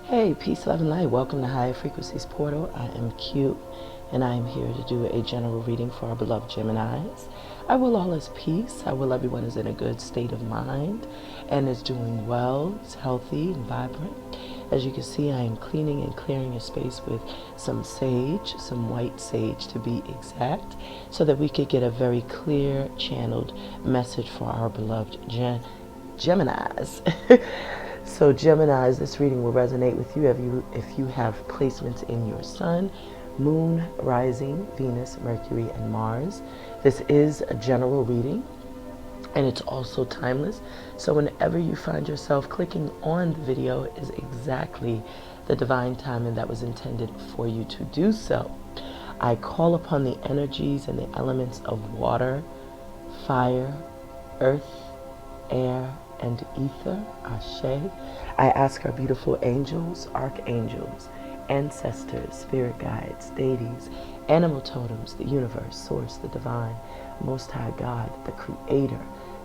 Hey, peace, love, and light. Welcome to Higher Frequencies Portal. I am Q, and I am here to do a general reading for our beloved Geminis. I will all is peace. I will everyone is in a good state of mind and is doing well, is healthy and vibrant. As you can see, I am cleaning and clearing your space with some sage, some white sage to be exact, so that we could get a very clear, channeled message for our beloved Geminis. So Geminis, this reading will resonate with you if you have placements in your sun, moon, rising, Venus, Mercury, and Mars. This is a general reading, and it's also timeless. So whenever you find yourself clicking on the video is exactly the divine timing that was intended for you to do so. I call upon the energies and the elements of water, fire, earth, air, and ether, Ashe. I ask our beautiful angels, archangels, ancestors, spirit guides, deities, animal totems, the universe, source, the divine, most high God, the creator,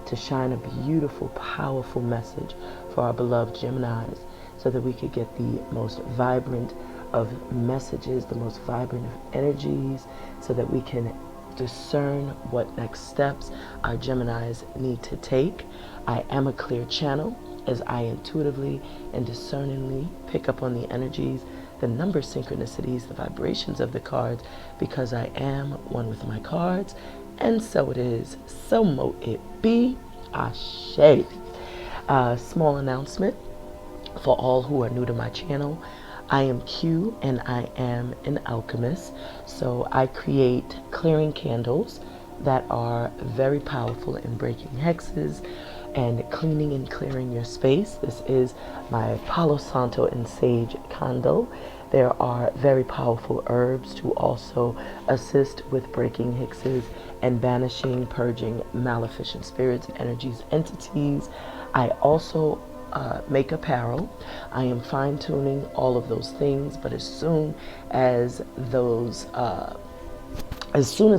to shine a beautiful, powerful message for our beloved Geminis, so that we could get the most vibrant of messages, the most vibrant of energies, so that we can discern what next steps our Geminis need to take. I am a clear channel as I intuitively and discerningly pick up on the energies, the number synchronicities, the vibrations of the cards, because I am one with my cards, and so it is, so mo it be, Ashe. Small announcement for all who are new to my channel. I am Q and I am an alchemist, so I create clearing candles that are very powerful in breaking hexes and cleaning and clearing your space. This is my Palo Santo and Sage candle. There are very powerful herbs to also assist with breaking hexes and banishing, purging maleficent spirits, energies, entities. I also make apparel. I am fine-tuning all of those things, but as soon as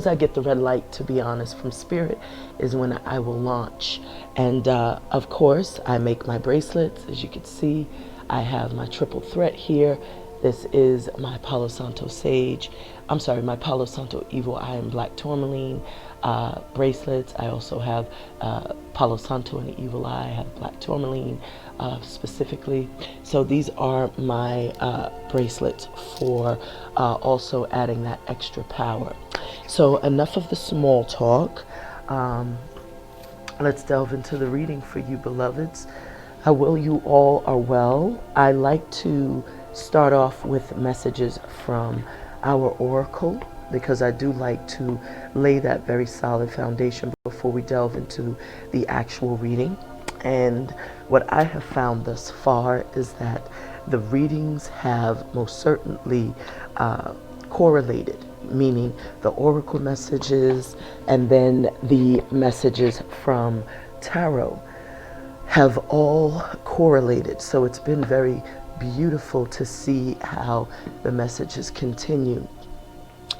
I get the red light, to be honest, from Spirit, is when I will launch. And of course, I make my bracelets. As you can see, I have my triple threat here. This is my Palo Santo Sage. I'm sorry, my Palo Santo Evil Eye and Black Tourmaline bracelets. I also have Palo Santo and Evil Eye. I have Black Tourmaline specifically. So these are my bracelets for also adding that extra power. So enough of the small talk. Let's delve into the reading for you, beloveds. I will you all are well. I like to start off with messages from our oracle, because I do like to lay that very solid foundation before we delve into the actual reading. And what I have found thus far is that the readings have most certainly correlated, meaning the oracle messages and then the messages from tarot have all correlated. So it's been very beautiful to see how the messages continue.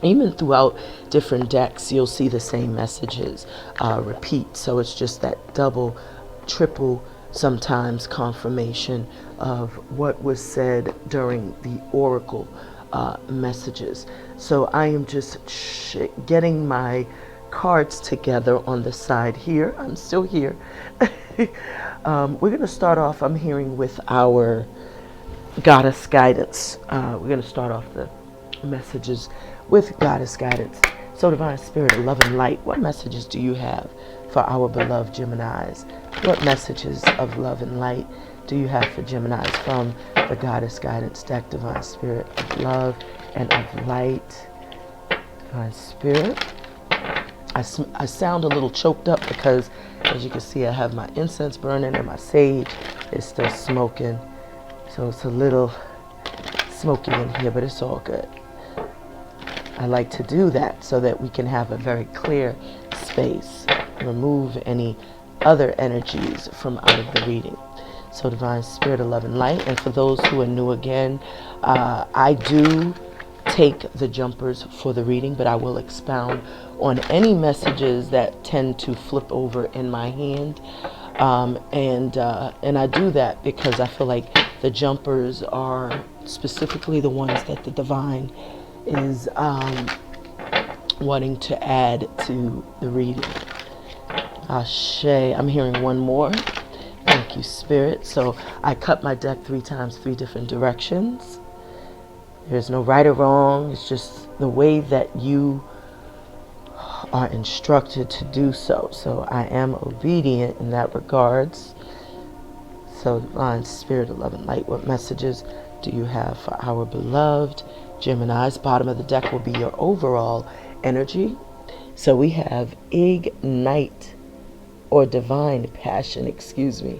Even throughout different decks, you'll see the same messages repeat. So it's just that double, triple, sometimes confirmation of what was said during the oracle messages. So I am just getting my cards together on the side here. I'm still here. We're going to start off, I'm hearing, with our Goddess guidance. We're going to start off the messages with Goddess guidance. So Divine Spirit of Love and Light, what messages do you have for our beloved Geminis? What messages of love and light do you have for Geminis from the Goddess guidance deck? Divine Spirit of Love and of Light. Divine Spirit. I sound a little choked up because, as you can see, I have my incense burning and my sage is still smoking. So it's a little smoky in here, but it's all good. I like to do that so that we can have a very clear space, remove any other energies from out of the reading. So Divine Spirit of Love and Light. And for those who are new again, I do take the jumpers for the reading, but I will expound on any messages that tend to flip over in my hand. And I do that because I feel like The jumpers are specifically the ones that the divine is wanting to add to the reading. Ashe. I'm hearing one more. Thank you, Spirit. So I cut my deck 3 times, 3 different directions. There's no right or wrong. It's just the way that you are instructed to do so. So I am obedient in that regards. So Divine Spirit of Love and Light, what messages do you have for our beloved Geminis? Bottom of the deck will be your overall energy. So we have Ignite, or Divine Passion, excuse me.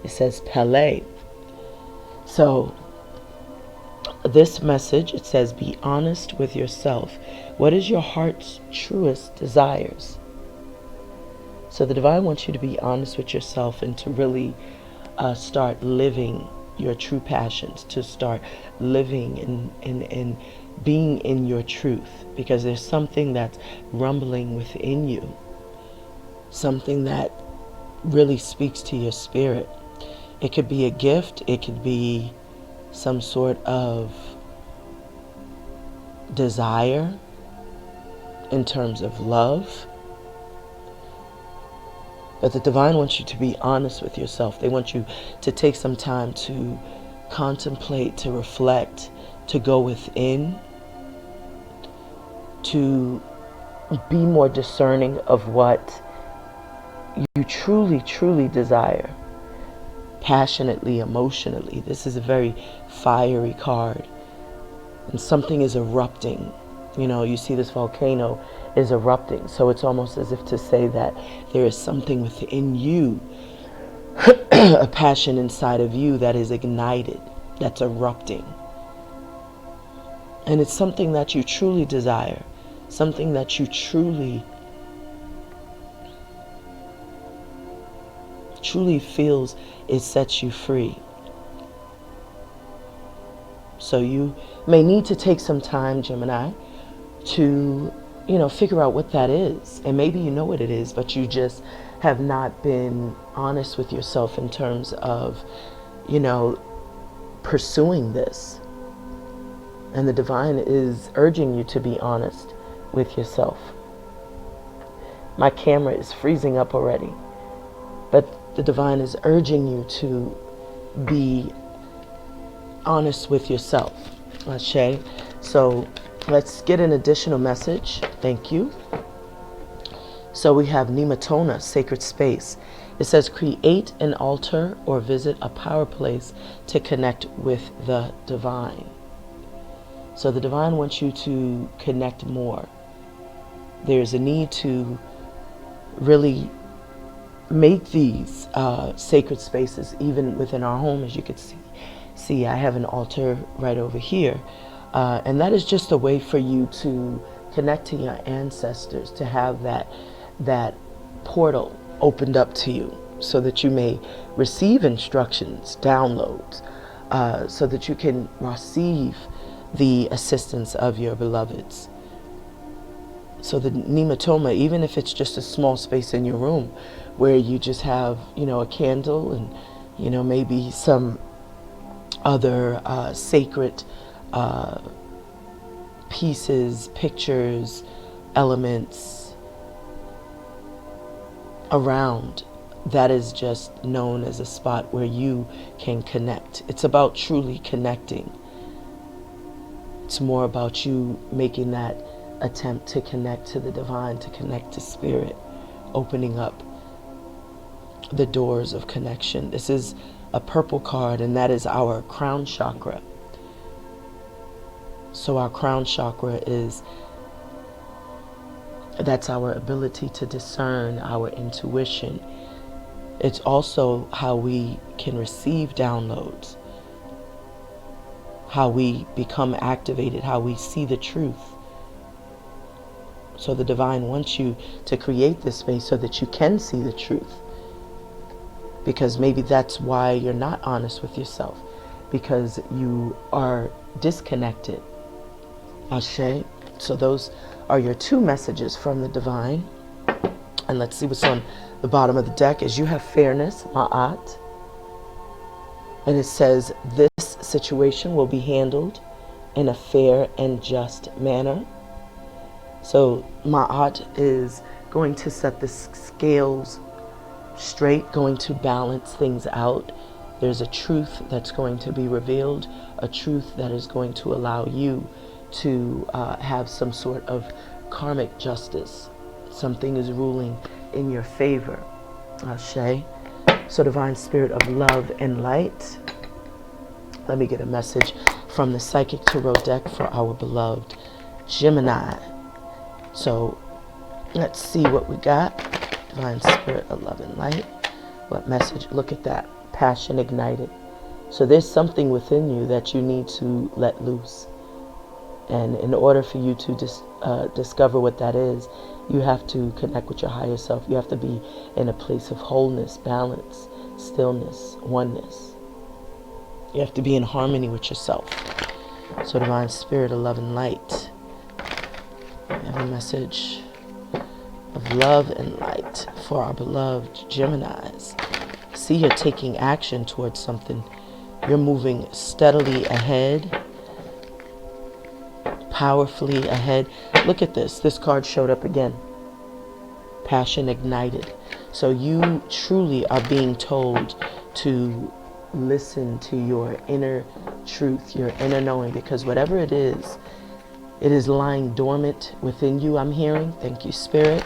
It says Palais. So this message, it says, be honest with yourself. What is your heart's truest desires? So the divine wants you to be honest with yourself and to really start living your true passions, to start living and being in your truth, because there's something that's rumbling within you, something that really speaks to your spirit. It could be a gift, it could be some sort of desire in terms of love. But the divine wants you to be honest with yourself. They want you to take some time to contemplate, to reflect, to go within, to be more discerning of what you truly, truly desire. Passionately, emotionally. This is a very fiery card. And something is erupting. You know, you see this volcano is erupting. So it's almost as if to say that there is something within you, a passion inside of you that is ignited, that's erupting. And it's something that you truly desire, something that you truly feels it sets you free. So you may need to take some time, Gemini, to, figure out what that is. And maybe you know what it is, but you just have not been honest with yourself in terms of, pursuing this. And the divine is urging you to be honest with yourself. My camera is freezing up already, but the divine is urging you to be honest with yourself. Ashe. So let's get an additional message. Thank you. So we have Nematona, sacred space. It says, create an altar or visit a power place to connect with the divine. So the divine wants you to connect more. There's a need to really make these sacred spaces, even within our home. As you can see, I have an altar right over here. And that is just a way for you to connect to your ancestors, to have that portal opened up to you so that you may receive instructions, downloads, so that you can receive the assistance of your beloveds. So the nematoma, even if it's just a small space in your room where you just have, a candle and, maybe some other sacred pieces, pictures, elements around, that is just known as a spot where you can connect. It's about truly connecting. It's more about you making that attempt to connect to the divine, to connect to spirit, opening up the doors of connection. This is a purple card, and that is our crown chakra. So our crown chakra that's our ability to discern, our intuition. It's also how we can receive downloads, how we become activated, how we see the truth. So the divine wants you to create this space so that you can see the truth. Because maybe that's why you're not honest with yourself, because you are disconnected. Ashe. So those are your 2 messages from the divine. And let's see what's on the bottom of the deck. As you have fairness, Maat. And it says, this situation will be handled in a fair and just manner. So Maat is going to set the scales straight, going to balance things out. There's a truth that's going to be revealed, a truth that is going to allow you to have some sort of karmic justice. Something is ruling in your favor. Ashe. So divine spirit of love and light. Let me get a message from the Psychic Tarot deck for our beloved Gemini. So let's see what we got. Divine spirit of love and light. What message? Look at that. Passion ignited. So there's something within you that you need to let loose. And in order for you to discover what that is, you have to connect with your higher self. You have to be in a place of wholeness, balance, stillness, oneness. You have to be in harmony with yourself. So divine spirit of love and light. I have a message of love and light for our beloved Geminis. See, you're taking action towards something. You're moving steadily ahead, powerfully ahead. Look at this. This card showed up again. Passion ignited. So you truly are being told to listen to your inner truth, your inner knowing, because whatever it is lying dormant within you, I'm hearing. Thank you, Spirit.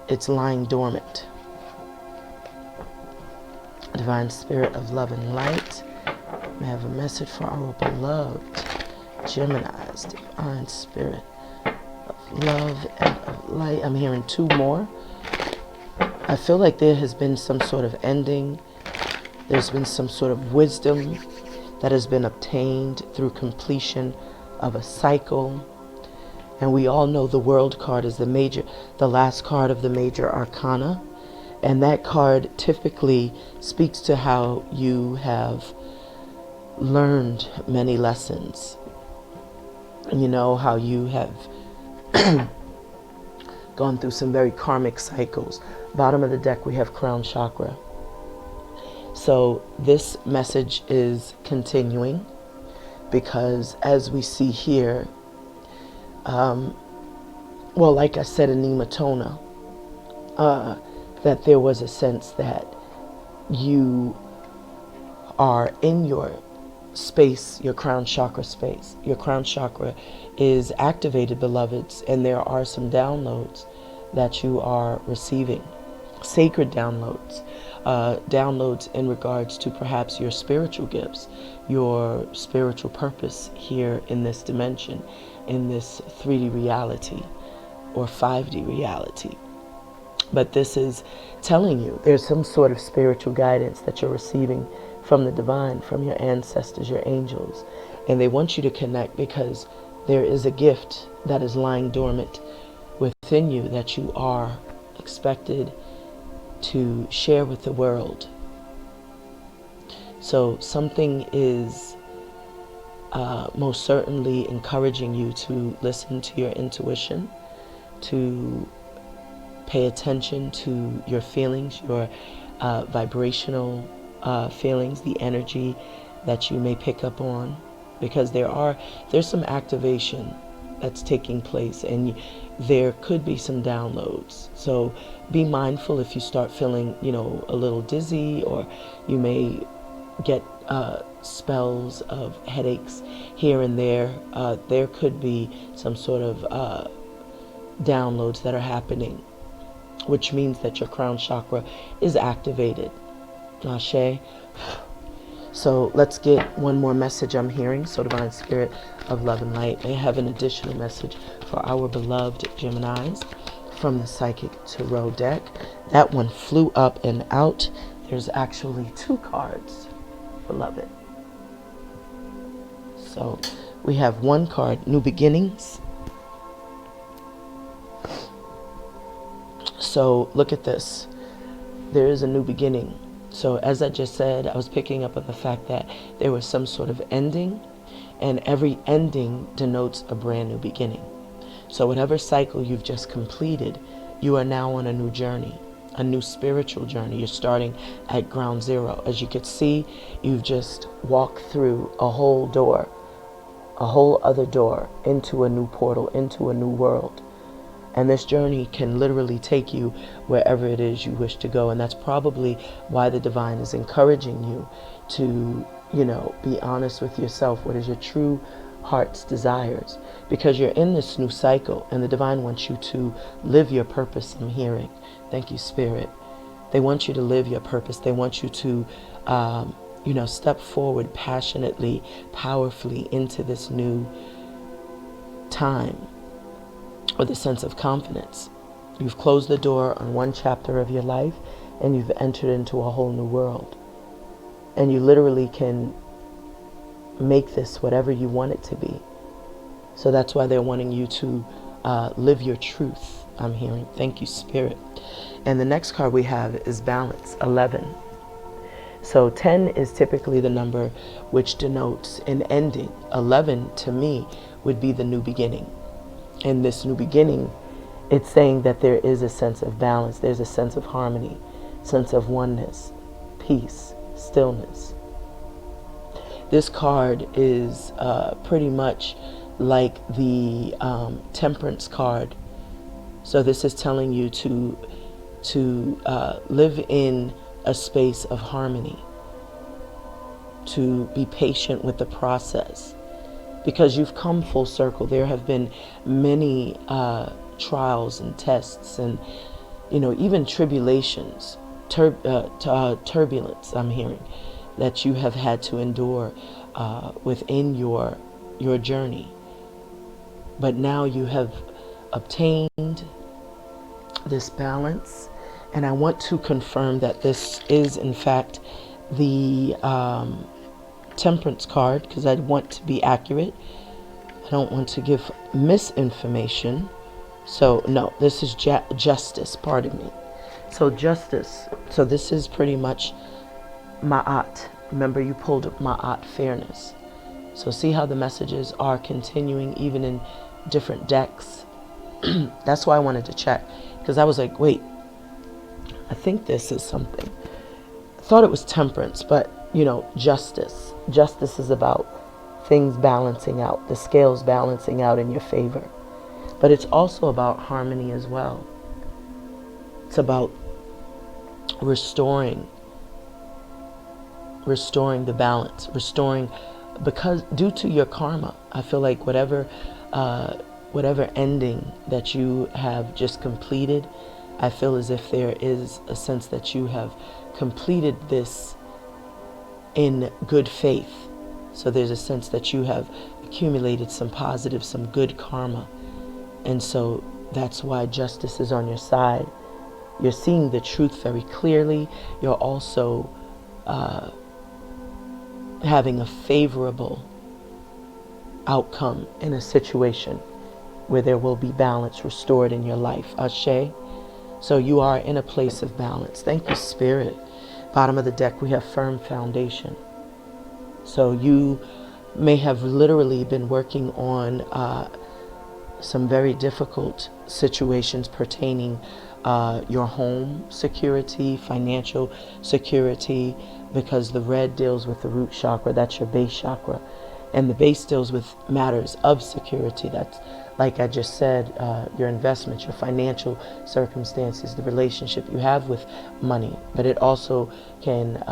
It's lying dormant. Divine spirit of love and light. I have a message for our beloved Geminis. Divine spirit of love and of light. I'm hearing two more. I feel like there has been some sort of ending. There's been some sort of wisdom that has been obtained through completion of a cycle. And we all know the World card is the last card of the major arcana. And that card typically speaks to how you have learned many lessons. You know, how you have gone through some very karmic cycles. Bottom of the deck, we have crown chakra. So this message is continuing because, as we see here, well, like I said in Nematona, that there was a sense that you are in your space, your crown chakra space. Your crown chakra is activated, beloveds, and there are some downloads that you are receiving. Sacred downloads. Downloads in regards to perhaps your spiritual gifts, your spiritual purpose here in this dimension, in this 3D reality or 5D reality. But this is telling you there's some sort of spiritual guidance that you're receiving from the divine, from your ancestors, your angels. And they want you to connect because there is a gift that is lying dormant within you that you are expected to share with the world. So something is most certainly encouraging you to listen to your intuition, to pay attention to your feelings, your vibrational feelings, the energy that you may pick up on, because there's some activation that's taking place, and there could be some downloads. So be mindful if you start feeling, a little dizzy, or you may get spells of headaches here and there. There could be some sort of downloads that are happening, which means that your crown chakra is activated. Ashe. So let's get one more message I'm hearing. So divine spirit of love and light may have an additional message for our beloved Geminis from the Psychic Tarot deck. That one flew up and out. There's actually two cards, beloved. So we have one card, New Beginnings. So look at this. There is a new beginning. So as I just said, I was picking up on the fact that there was some sort of ending, and every ending denotes a brand new beginning. So whatever cycle you've just completed, you are now on a new journey. a new spiritual journey. You're starting at ground zero. As you could see, you've just walked through a whole door, a whole other door, into a new portal, into a new world. And this journey can literally take you wherever it is you wish to go. And that's probably why the divine is encouraging you to, be honest with yourself. What is your true heart's desires? Because you're in this new cycle, and the divine wants you to live your purpose. I'm hearing. Thank you, Spirit. They want you to live your purpose. They want you to, step forward passionately, powerfully into this new time with a sense of confidence. You've closed the door on one chapter of your life, and you've entered into a whole new world. And you literally can make this whatever you want it to be. So that's why they're wanting you to live your truth, I'm hearing. Thank you, Spirit. And the next card we have is Balance, 11. So 10 is typically the number which denotes an ending. 11 to me would be the new beginning. And this new beginning, it's saying that there is a sense of balance. There's a sense of harmony, sense of oneness, peace, stillness. This card is pretty much like the Temperance card. So this is telling you to live in a space of harmony, to be patient with the process, because you've come full circle. There have been many trials and tests and, even tribulations, turbulence, I'm hearing, that you have had to endure within your journey. But now you have obtained this balance, and I want to confirm that this is in fact the Temperance card, because I want to be accurate. I don't want to give misinformation. So no, this is justice, pardon me. So justice, so this is pretty much Maat. Remember, you pulled up Maat, fairness. So see how the messages are continuing even in different decks. That's why I wanted to check, because I was like, wait, I think this is something. I thought it was Temperance, but justice. Justice is about things balancing out, the scales balancing out in your favor. But it's also about harmony as well. It's about restoring the balance, because due to your karma, I feel like whatever ending that you have just completed, I feel as if there is a sense that you have completed this in good faith. So there's a sense that you have accumulated some positive, some good karma. And so that's why justice is on your side. You're seeing the truth very clearly. You're also having a favorable outcome in a situation where there will be balance restored in your life. Ashe. So you are in a place of balance. Thank you, Spirit. Bottom of the deck, we have firm foundation. So you may have literally been working on some very difficult situations pertaining your home security, financial security, because the red deals with the root chakra. That's your base chakra. And the base deals with matters of security. That's, like I just said, your investments, your financial circumstances, the relationship you have with money. But it also can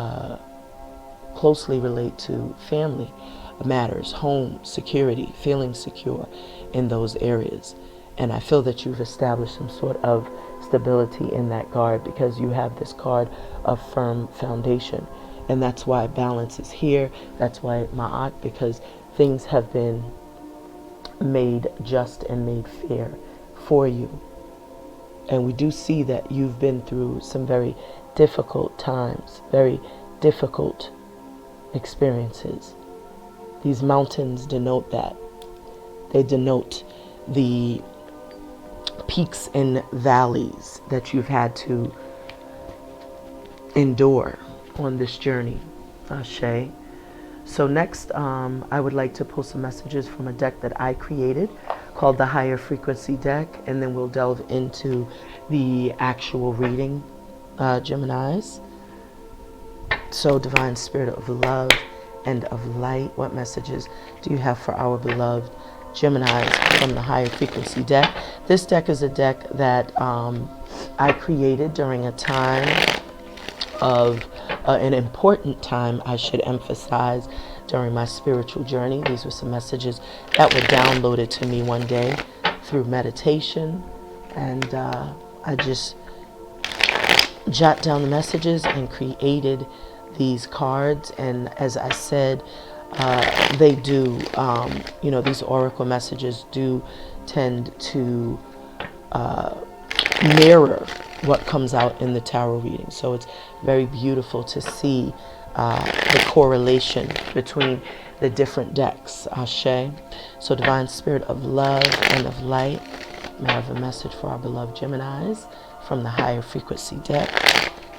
closely relate to family matters, home, security, feeling secure in those areas. And I feel that you've established some sort of stability in that card, because you have this card of firm foundation. And that's why balance is here. That's why Maat, because things have been made just and made fair for you. And we do see that you've been through some very difficult times, very difficult experiences. These mountains denote that. They denote the peaks and valleys that you've had to endure on this journey. Ashe. So next, I would like to pull some messages from a deck that I created called the Higher Frequency deck, and then we'll delve into the actual reading Geminis. So, Divine Spirit of Love and of Light, what messages do you have for our beloved Geminis from the Higher Frequency deck? This deck is a deck that I created during a time of an important time, I should emphasize, during my spiritual journey. These were some messages that were downloaded to me one day through meditation, and I just jot down the messages and created these cards. And as I said, they do, these oracle messages do tend to mirror what comes out in the tarot reading. So it's very beautiful to see the correlation between the different decks. Ashe. So, Divine Spirit of Love and of Light, may I have a message for our beloved Geminis from the Higher Frequency deck.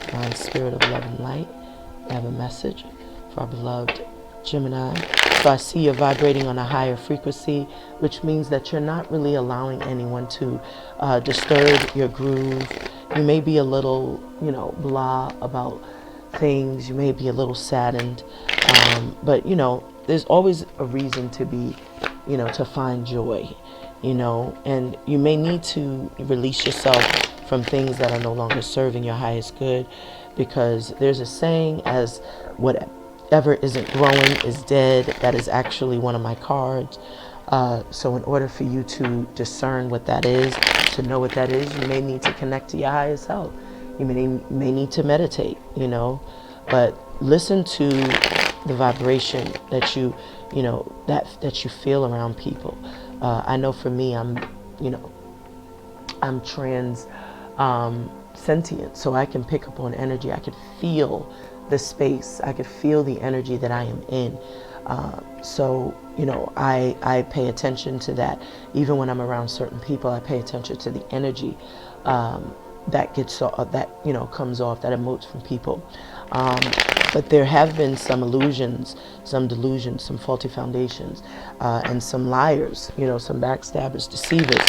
Divine Spirit of Love and Light, may I have a message for our beloved Gemini. So I see you're vibrating on a higher frequency, which means that you're not really allowing anyone to disturb your groove. You may be a little, blah about things. You may be a little saddened. But, there's always a reason to be, to find joy, and you may need to release yourself from things that are no longer serving your highest good, because there's a saying, as whatever isn't growing is dead. That is actually one of my cards. So in order for you to discern what that is, to know what that is, you may need to connect to your highest self. You may need to meditate, but listen to the vibration that you feel around people. I know for me, I'm trans sentient, so I can pick up on energy. I could feel the space. I could feel the energy that I am in. So I pay attention to that. Even when I'm around certain people, I pay attention to the energy that comes off, that emotes from people. But there have been some illusions, some delusions, some faulty foundations, and some liars, some backstabbers, deceivers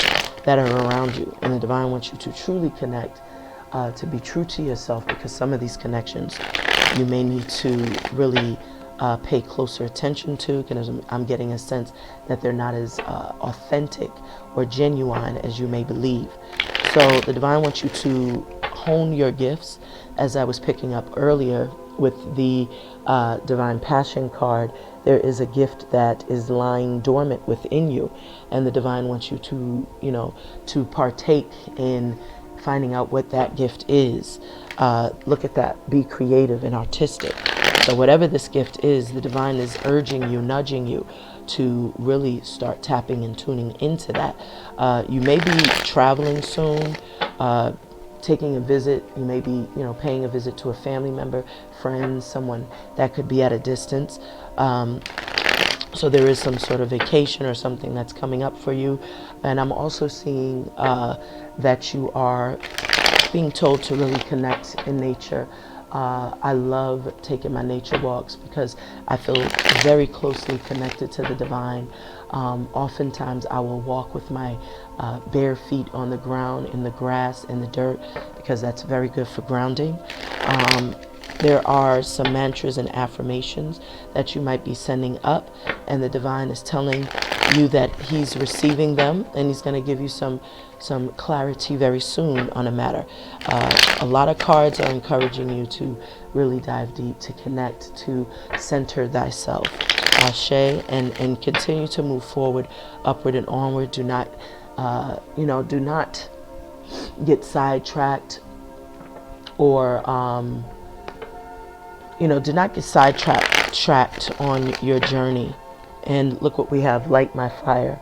that are around you. And the Divine wants you to truly connect, to be true to yourself, because some of these connections you may need to really pay closer attention to, because I'm getting a sense that they're not as authentic or genuine as you may believe. So the Divine wants you to hone your gifts, as I was picking up earlier with the Divine Passion card. There is a gift that is lying dormant within you, and the Divine wants you to, to partake in finding out what that gift is. Look at that. Be creative and artistic. So whatever this gift is, the Divine is urging you, nudging you to really start tapping and tuning into that. You may be traveling soon, taking a visit. You may be, paying a visit to a family member, friends, someone that could be at a distance. So there is some sort of vacation or something that's coming up for you. And I'm also seeing that you are being told to really connect in nature. I love taking my nature walks because I feel very closely connected to the Divine. Oftentimes I will walk with my bare feet on the ground, in the grass, in the dirt, because that's very good for grounding. There are some mantras and affirmations that you might be sending up, and the Divine is telling you that He's receiving them, and He's going to give you some clarity very soon on a matter. A lot of cards are encouraging you to really dive deep, to connect, to center thyself. Ashe, and continue to move forward, upward and onward. Do not, do not get sidetracked, or do not get sidetracked on your journey. And look what we have: light my fire.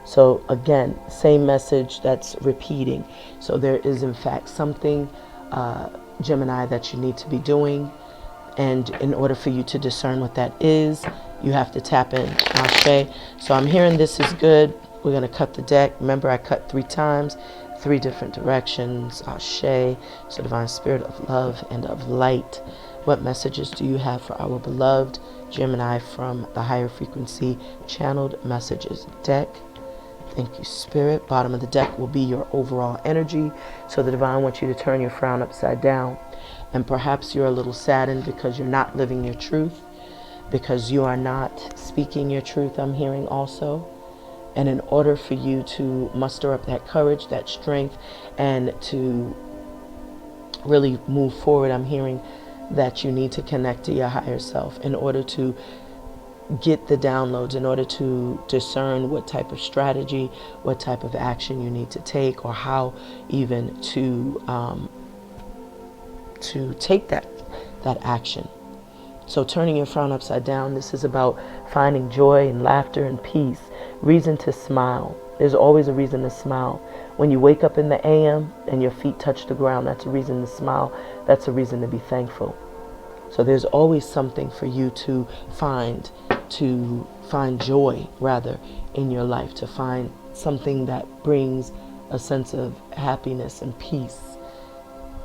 So again, same message that's repeating. So there is in fact something, Gemini, that you need to be doing. And in order for you to discern what that is, you have to tap in. Ashe. So I'm hearing this is good. We're going to cut the deck. Remember, I cut 3 times, 3 different directions. Ashe. So Divine Spirit of Love and of Light, what messages do you have for our beloved Gemini from the Higher Frequency Channeled Messages deck? Thank you, Spirit. Bottom of the deck will be your overall energy. So the divine wants you to turn your frown upside down. And perhaps you're a little saddened because you're not living your truth, because you are not speaking your truth, I'm hearing also. And in order for you to muster up that courage, that strength, and to really move forward, I'm hearing that you need to connect to your higher self in order to get the downloads, in order to discern what type of strategy, what type of action you need to take, or how even to take that action. So turning your frown upside down, this is about finding joy and laughter and peace, reason to smile. There's always a reason to smile. When you wake up in the AM and your feet touch the ground, that's a reason to smile. That's a reason to be thankful. So there's always something for you to find joy, rather, in your life, to find something that brings a sense of happiness and peace.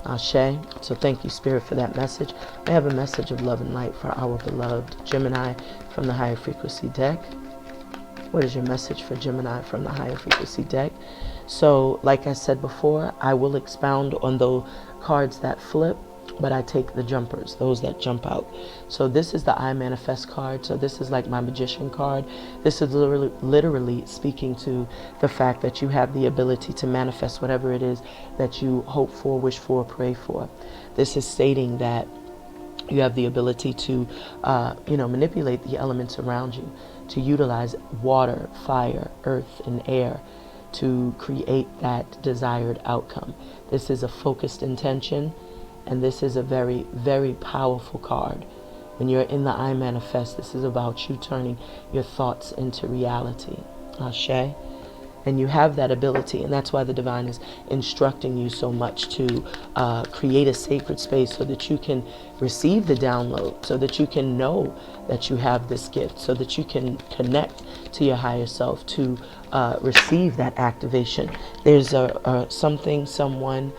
Ashe. So thank you, Spirit, for that message. I have a message of love and light for our beloved Gemini from the higher frequency deck. What is your message for Gemini from the higher frequency deck? So, like I said before, I will expound on those cards that flip, but I take the jumpers, those that jump out. So this is the I Manifest card. So this is like my magician card. This is literally speaking to the fact that you have the ability to manifest whatever it is that you hope for, wish for, pray for. This is stating that you have the ability to, manipulate the elements around you, to utilize water, fire, earth, and air to create that desired outcome. This is a focused intention. And this is a very, very powerful card. When you're in the I Manifest, this is about you turning your thoughts into reality. Ashe. And you have that ability, and that's why the divine is instructing you so much to create a sacred space so that you can receive the download, so that you can know that you have this gift, so that you can connect to your higher self to receive that activation. There's someone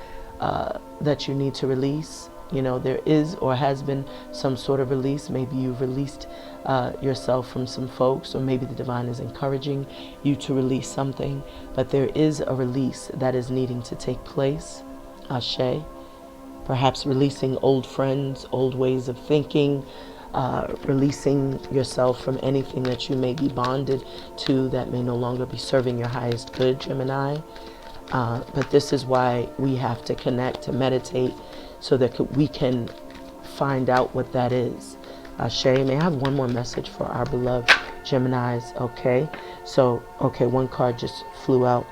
that you need to release. You know, there is or has been some sort of release. Maybe you've released yourself from some folks, or maybe the divine is encouraging you to release something. But there is a release that is needing to take place. Ashe. Perhaps releasing old friends, old ways of thinking, releasing yourself from anything that you may be bonded to that may no longer be serving your highest good, Gemini. But this is why we have to connect, to meditate, so that we can find out what that is. Ashe. May I have one more message for our beloved Geminis? Okay. So, one card just flew out.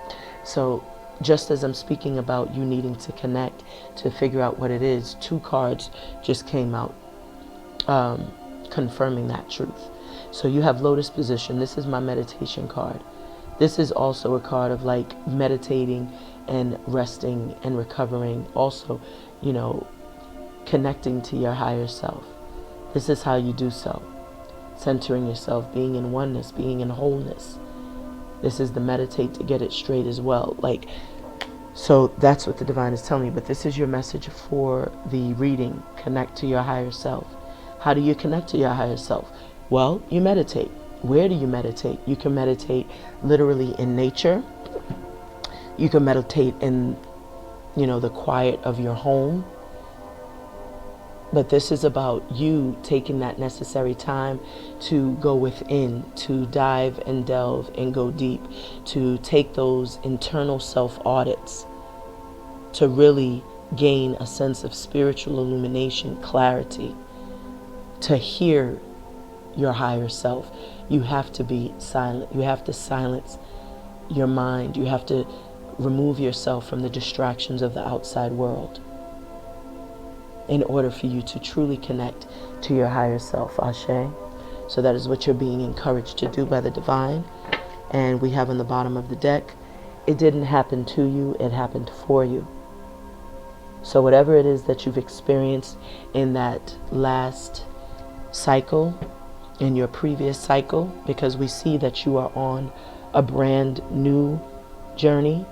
So, just as I'm speaking about you needing to connect, to figure out what it is, two cards just came out confirming that truth. So you have Lotus Position. This is my meditation card. This is also a card of like meditating and resting and recovering. Also, connecting to your higher self. This is how you do so. Centering yourself, being in oneness, being in wholeness. This is the meditate to get it straight as well. So that's what the divine is telling you. But this is your message for the reading. Connect to your higher self. How do you connect to your higher self? Well, you meditate. Where do you meditate? You can meditate literally in nature. You can meditate in, the quiet of your home. But this is about you taking that necessary time to go within, to dive and delve and go deep, to take those internal self-audits, to really gain a sense of spiritual illumination, clarity, to hear your higher self. You have to be silent. You have to silence your mind. You have to remove yourself from the distractions of the outside world in order for you to truly connect to your higher self. Ashe. So that is what you're being encouraged to do by the divine. And we have on the bottom of the deck, it didn't happen to you, it happened for you. So whatever it is that you've experienced in that last cycle, in your previous cycle, because we see that you are on a brand new journey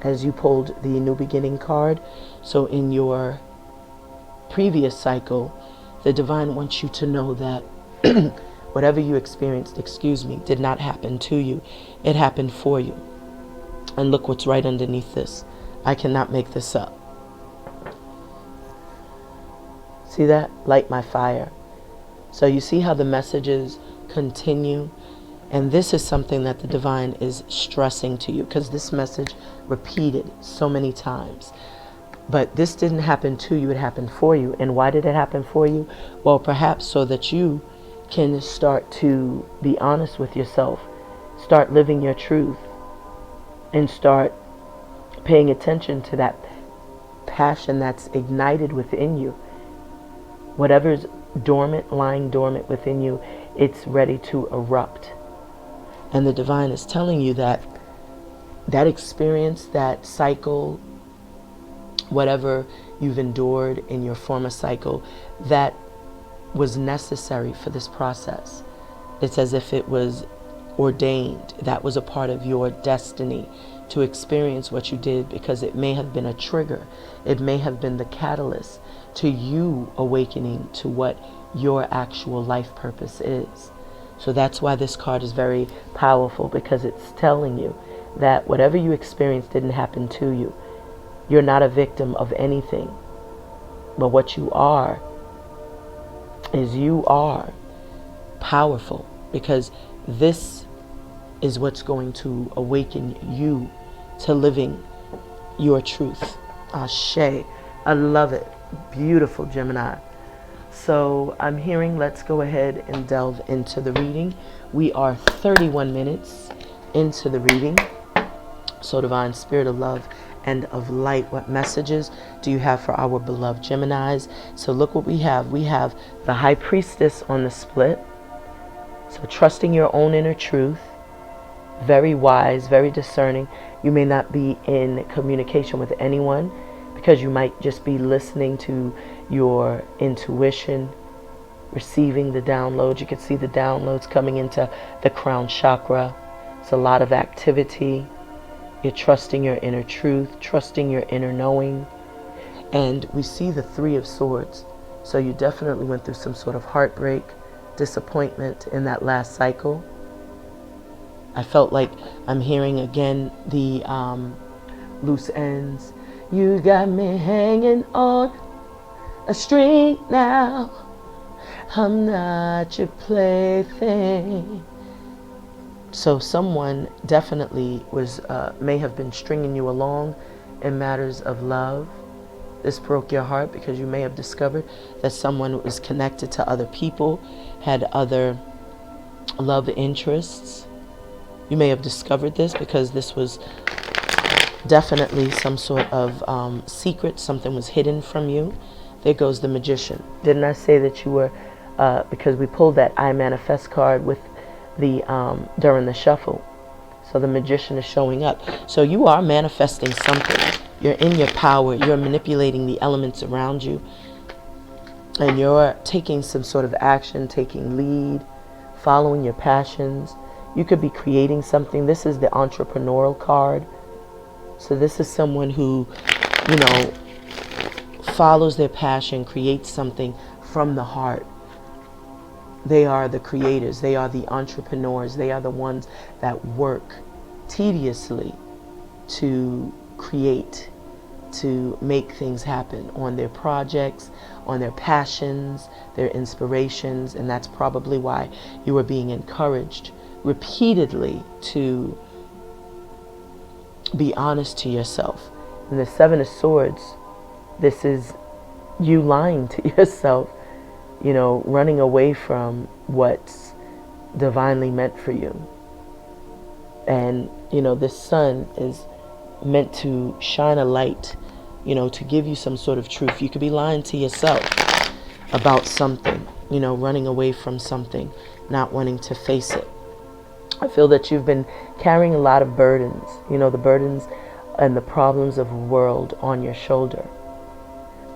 as you pulled the New Beginning card. So in your previous cycle, the divine wants you to know that whatever you experienced, did not happen to you. It happened for you. And look what's right underneath this. I cannot make this up. See that? Light my fire. So you see how the messages continue? And this is something that the divine is stressing to you, because this message repeated so many times. But this didn't happen to you, it happened for you. And why did it happen for you? Well, perhaps so that you can start to be honest with yourself, start living your truth, and start paying attention to that passion that's ignited within you. Whatever's dormant, lying dormant within you, it's ready to erupt. And the divine is telling you that that experience, that cycle, whatever you've endured in your former cycle, that was necessary for this process. It's as if it was ordained. That was a part of your destiny to experience what you did, because it may have been a trigger. It may have been the catalyst to you awakening to what your actual life purpose is. So that's why this card is very powerful, because it's telling you that whatever you experienced didn't happen to you. You're not a victim of anything. But what you are is you are powerful, because this is what's going to awaken you to living your truth. Ashe. I love it. Beautiful, Gemini. So I'm hearing, let's go ahead and delve into the reading. We are 31 minutes into the reading. So divine spirit of love and of light, what messages do you have for our beloved Geminis? So look what we have. We have the High Priestess on the split. So trusting your own inner truth. Very wise, very discerning. You may not be in communication with anyone, because you might just be listening to your intuition, receiving the downloads. You can see the downloads coming into the crown chakra. It's a lot of activity. You're trusting your inner truth, trusting your inner knowing. And we see the Three of Swords. So you definitely went through some sort of heartbreak, disappointment in that last cycle. I felt like I'm hearing again the loose ends. You got me hanging on a string now. I'm not your plaything. So someone definitely was, may have been stringing you along in matters of love. This broke your heart because you may have discovered that someone was connected to other people, had other love interests. You may have discovered this because this was definitely some sort of secret. Something was hidden from you. There goes the Magician. Didn't I say that you were, because we pulled that I Manifest card with the during the shuffle. So the Magician is showing up. So you are manifesting something. You're in your power. You're manipulating the elements around you. And you're taking some sort of action, taking lead, following your passions. You could be creating something. This is the entrepreneurial card. So this is someone who, you know, follows their passion, creates something from the heart. They are the creators. They are the entrepreneurs. They are the ones that work tediously to create, to make things happen on their projects, on their passions, their inspirations. And that's probably why you are being encouraged repeatedly to be honest to yourself. And the Seven of Swords, this is you lying to yourself, you know, running away from what's divinely meant for you. And, you know, this sun is meant to shine a light, you know, to give you some sort of truth. You could be lying to yourself about something, you know, running away from something, not wanting to face it. I feel that you've been carrying a lot of burdens, you know, the burdens and the problems of the world on your shoulder.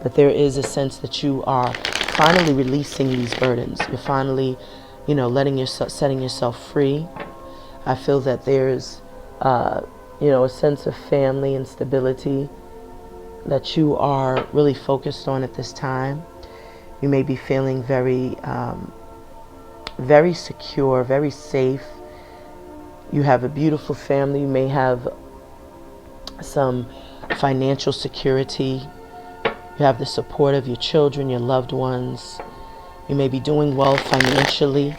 But there is a sense that you are finally releasing these burdens. You're finally, you know, setting yourself free. I feel that there's, you know, a sense of family and stability that you are really focused on at this time. You may be feeling very, very secure, very safe. You have a beautiful family. You may have some financial security. You have the support of your children, your loved ones. You may be doing well financially,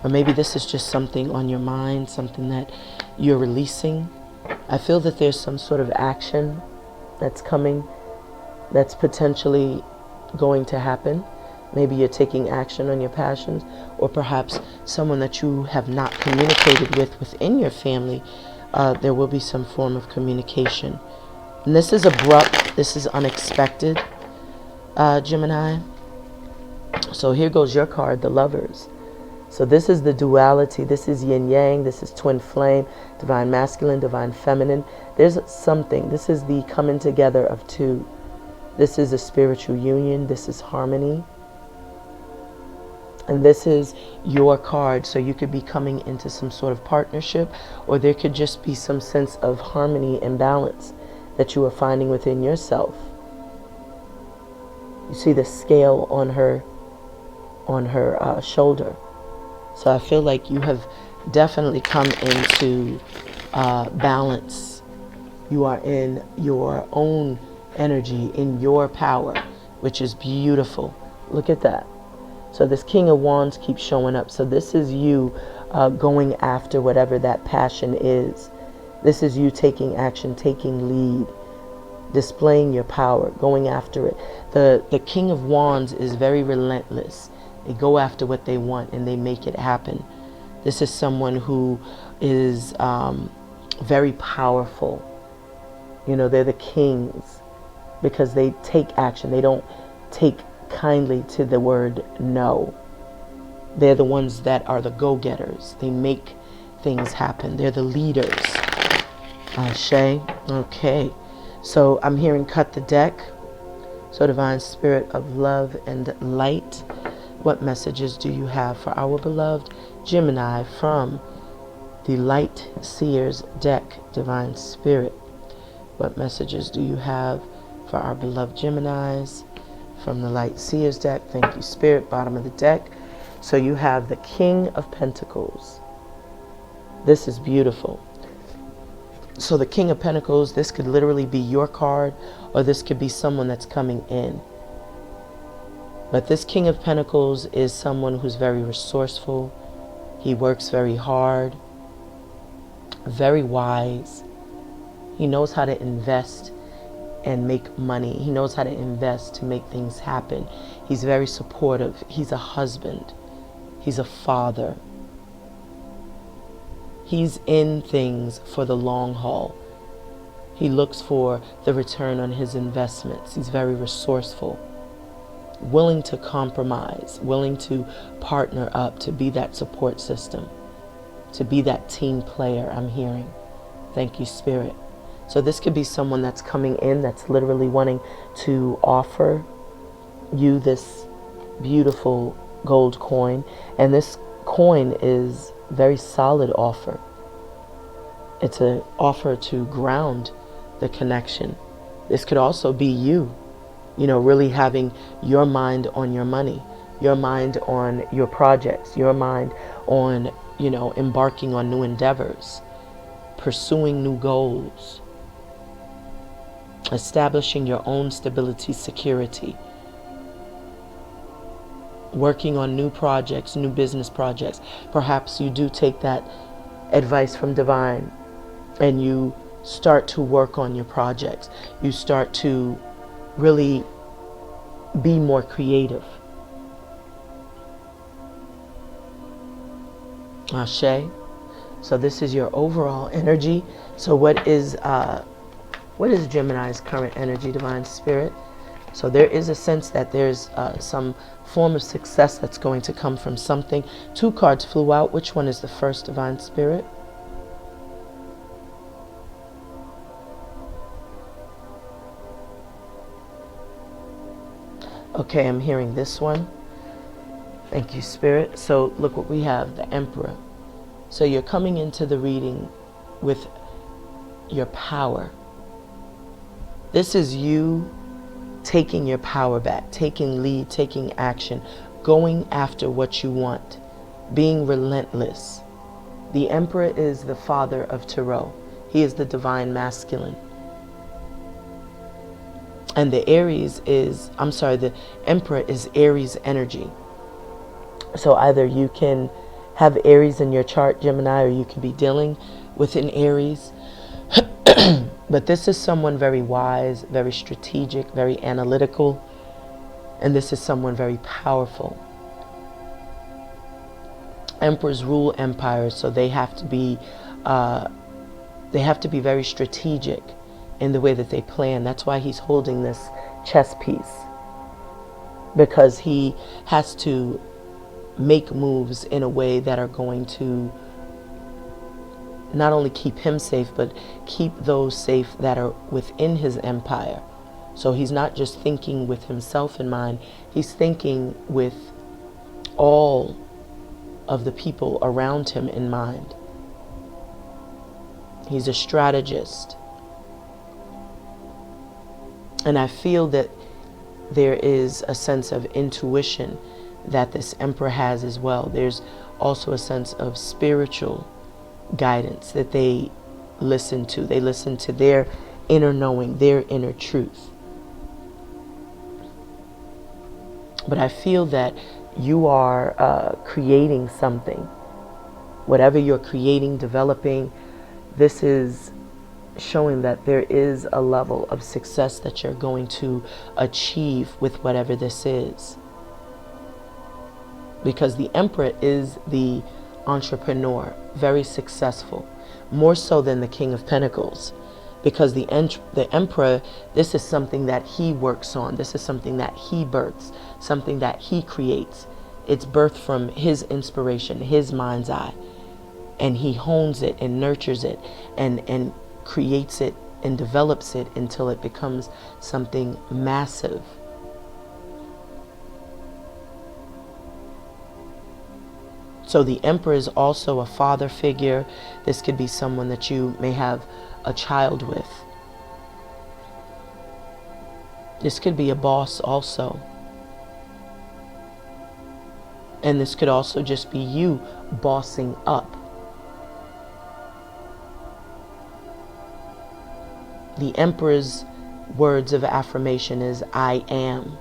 or maybe this is just something on your mind, something that you're releasing. I feel that there's some sort of action that's coming, that's potentially going to happen. Maybe you're taking action on your passions, or perhaps someone that you have not communicated with within your family. There will be some form of communication. And this is abrupt. This is unexpected, Gemini. So here goes your card, the Lovers. So this is the duality. This is yin yang. This is twin flame, divine masculine, divine feminine. There's something. This is the coming together of two. This is a spiritual union. This is harmony. And this is your card. So you could be coming into some sort of partnership, or there could just be some sense of harmony and balance that you are finding within yourself. You see the scale on her shoulder. So I feel like you have definitely come into balance. You are in your own energy, in your power, which is beautiful. Look at that. So this King of Wands keeps showing up. So this is you going after whatever that passion is. This is you taking action, taking lead, displaying your power, going after it. The King of Wands is very relentless. They go after what they want and they make it happen. This is someone who is very powerful. You know, they're the kings because they take action. They don't take kindly to the word no. They're the ones that are the go-getters. They make things happen. They're the leaders. Shay. Okay. So I'm hearing cut the deck. So divine spirit of love and light, what messages do you have for our beloved Gemini from the Light Seers deck, divine spirit? What messages do you have for our beloved Geminis from the Light Seers deck? Thank you, Spirit. Bottom of the deck. So you have the King of Pentacles. This is beautiful. So the King of Pentacles, this could literally be your card, or this could be someone that's coming in. But this King of Pentacles is someone who's very resourceful. He works very hard, very wise. He knows how to invest and make money. He knows how to invest to make things happen. He's very supportive. He's a husband. He's a father. He's in things for the long haul. He looks for the return on his investments. He's very resourceful, willing to compromise, willing to partner up, to be that support system, to be that team player, I'm hearing. Thank you, Spirit. So this could be someone that's coming in that's literally wanting to offer you this beautiful gold coin. And this coin is very solid offer. It's an offer to ground the connection. This could also be you, you know, really having your mind on your money, your mind on your projects, your mind on, you know, embarking on new endeavors, pursuing new goals, establishing your own stability, security, working on new projects, new business projects. Perhaps you do take that advice from Divine and you start to work on your projects. You start to really be more creative. Ashe. So this is your overall energy. So what is Gemini's current energy, Divine Spirit? So there is a sense that there's some form of success that's going to come from something. 2 cards flew out. Which one is the first, Divine Spirit? Okay, I'm hearing this one. Thank you, Spirit. So look what we have, the Emperor. So you're coming into the reading with your power. This is you taking your power back, taking lead, taking action, going after what you want, being relentless. The Emperor is the father of Tarot. He is the divine masculine. And the Aries is, I'm sorry, the Emperor is Aries energy. So either you can have Aries in your chart, Gemini, or you can be dealing with an Aries. But this is someone very wise, very strategic, very analytical. And this is someone very powerful. Emperors rule empires, so they have to be very strategic in the way that they plan. That's why he's holding this chess piece, because he has to make moves in a way that are going to not only keep him safe, but keep those safe that are within his empire. So he's not just thinking with himself in mind, he's thinking with all of the people around him in mind. He's a strategist. And I feel that there is a sense of intuition that this Emperor has as well. There's also a sense of spiritual guidance that they listen to. They listen to their inner knowing, their inner truth. But I feel that you are creating something. Whatever you're creating, developing, this is showing that there is a level of success that you're going to achieve with whatever this is. Because the Emperor is the entrepreneur, very successful, more so than the King of Pentacles. Because the Emperor, this is something that he works on. This is something that he births, something that he creates. It's birthed from his inspiration, his mind's eye. And he hones it and nurtures it and creates it and develops it until it becomes something massive. So the Emperor is also a father figure. This could be someone that you may have a child with. This could be a boss also. And this could also just be you bossing up. The Emperor's words of affirmation is, I am.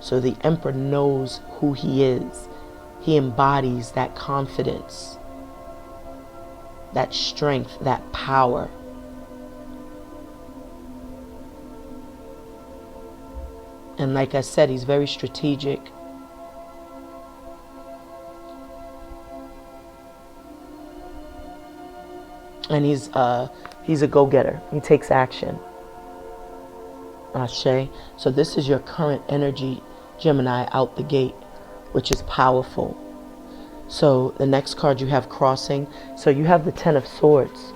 So the Emperor knows who he is. He embodies that confidence, that strength, that power. And like I said, he's very strategic. And he's a go-getter. He takes action. Ashe. So this is your current energy, Gemini, out the gate, which is powerful. So the next card you have crossing. So you have the Ten of Swords.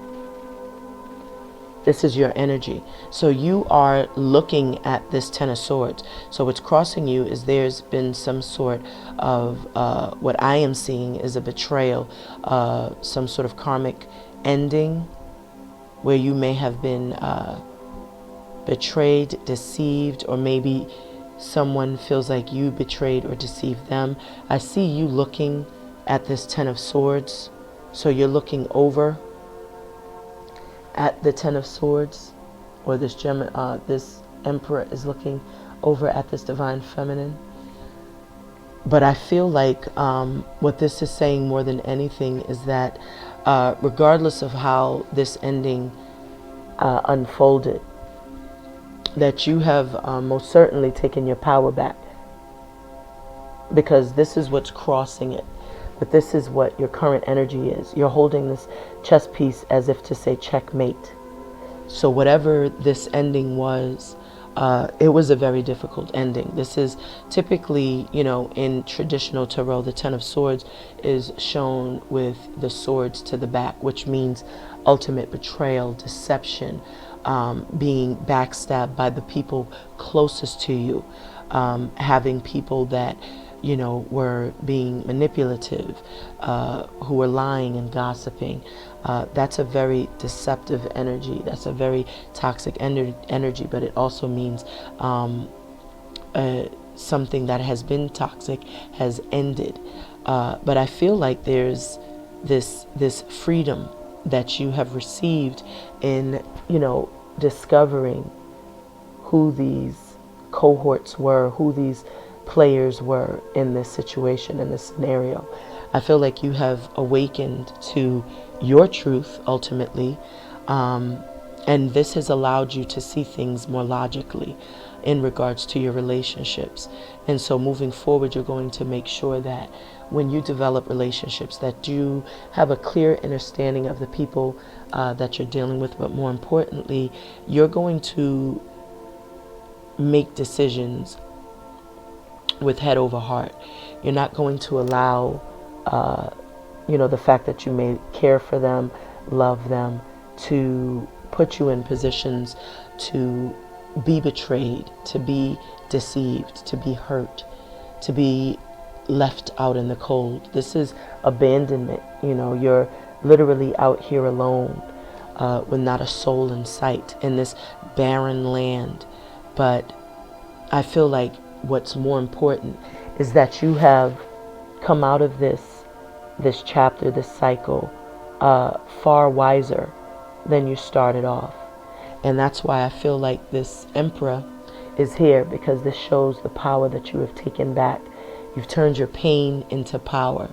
This is your energy. So you are looking at this Ten of Swords. So what's crossing you is there's been some sort of, what I am seeing is a betrayal, some sort of karmic ending where you may have been betrayed, deceived, or maybe someone feels like you betrayed or deceived them. I see you looking at this Ten of Swords. So you're looking over at the Ten of Swords, or this this Emperor is looking over at this Divine Feminine. But I feel like what this is saying more than anything is that regardless of how this ending unfolded, that you have most certainly taken your power back, because this is what's crossing it. But this is what your current energy is. You're holding this chess piece as if to say checkmate. So whatever this ending was, it was a very difficult ending. This is typically, you know, in traditional tarot, the Ten of Swords is shown with the swords to the back, which means ultimate betrayal, deception, being backstabbed by the people closest to you, having people that, you know, were being manipulative, who were lying and gossiping. That's a very deceptive energy. That's a very toxic energy, but it also means something that has been toxic has ended. But I feel like there's this freedom that you have received in, you know, discovering who these cohorts were, who these players were in this situation, in this scenario. I feel like you have awakened to your truth ultimately, and this has allowed you to see things more logically in regards to your relationships. And so moving forward, you're going to make sure that when you develop relationships, that you have a clear understanding of the people that you're dealing with, but more importantly, you're going to make decisions with head over heart. You're not going to allow the fact that you may care for them, love them, to put you in positions to be betrayed, to be deceived, to be hurt, to be left out in the cold. This is abandonment. You're literally out here alone with not a soul in sight in this barren land. But I feel like what's more important is that you have come out of this chapter, this cycle, far wiser than you started off. And that's why I feel like this Emperor is here, because this shows the power that you have taken back. You've turned your pain into power.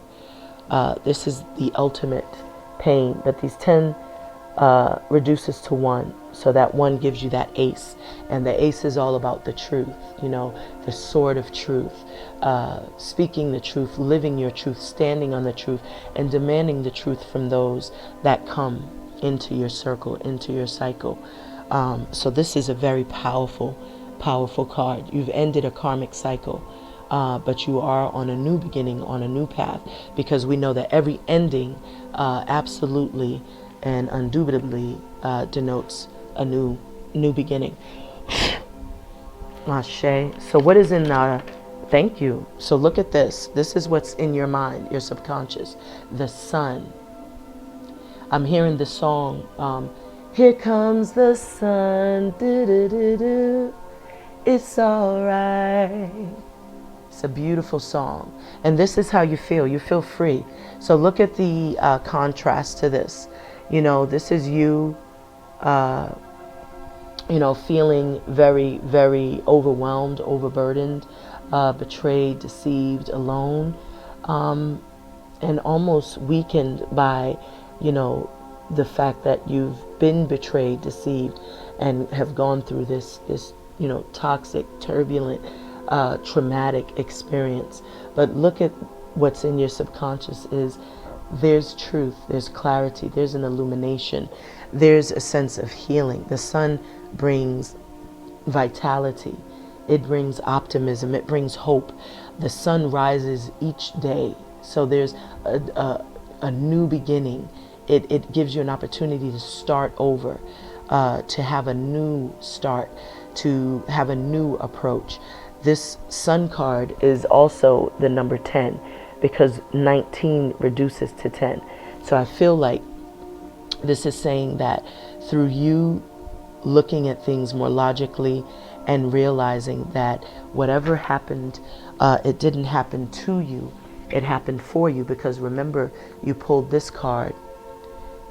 This is the ultimate pain, but these 10 reduces to 1, so that 1 gives you that ace, and the ace is all about the truth, the sword of truth, speaking the truth, living your truth, standing on the truth, and demanding the truth from those that come into your circle, into your cycle. So this is a very powerful card. You've ended a karmic cycle, but you are on a new beginning, on a new path, because we know that every ending absolutely and undoubtedly denotes a new beginning. Ashe. So what is in thank you. So look at this. This is what's in your mind, your subconscious. The sun. I'm hearing the song, here comes the sun, do-do-do-do. It's all right. It's a beautiful song. And this is how you feel. You feel free. So look at the contrast to this. This is you, feeling very, very overwhelmed, overburdened, betrayed, deceived, alone, and almost weakened by, the fact that you've been betrayed, deceived, and have gone through this toxic, turbulent, traumatic experience. But look at what's in your subconscious is there's truth, there's clarity, there's an illumination, there's a sense of healing. The sun brings vitality, it brings optimism, it brings hope. The sun rises each day, so there's a new beginning. It gives you an opportunity to start over, to have a new start, to have a new approach. This sun card is also the number 10, because 19 reduces to 10. So I feel like this is saying that through you looking at things more logically and realizing that whatever happened, it didn't happen to you, it happened for you. Because remember, you pulled this card.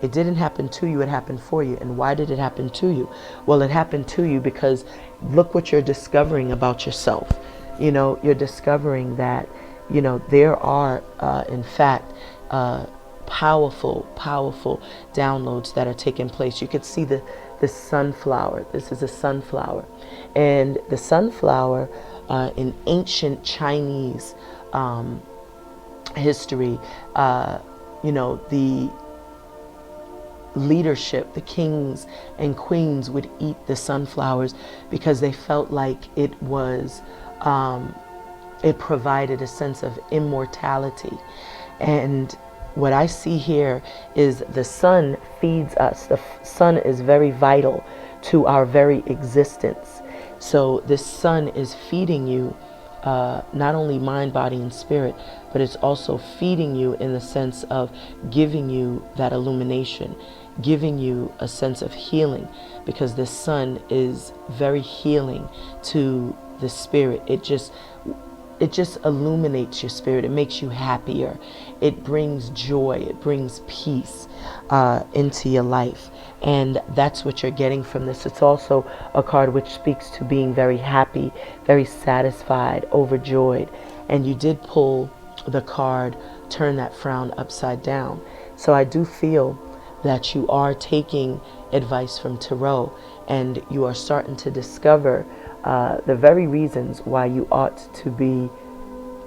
It didn't happen to you, it happened for you. And why did it happen to you? Well, it happened to you because look what you're discovering about yourself. You're discovering that, there are, in fact, powerful downloads that are taking place. You could see the sunflower. This is a sunflower. And the sunflower, in ancient Chinese history, the leadership, the kings and queens would eat the sunflowers because they felt like it was, it provided a sense of immortality. And what I see here is the sun feeds us. The sun is very vital to our very existence. So this sun is feeding you, not only mind, body, and spirit, but it's also feeding you in the sense of giving you that illumination, giving you a sense of healing, because the sun is very healing to the spirit. It just illuminates your spirit. It makes you happier. it brings joy, it brings peace into your life. And that's what you're getting from this. It's also a card which speaks to being very happy, very satisfied, overjoyed. And you did pull the card, turn that frown upside down. So I do feel that you are taking advice from tarot, and you are starting to discover the very reasons why you ought to be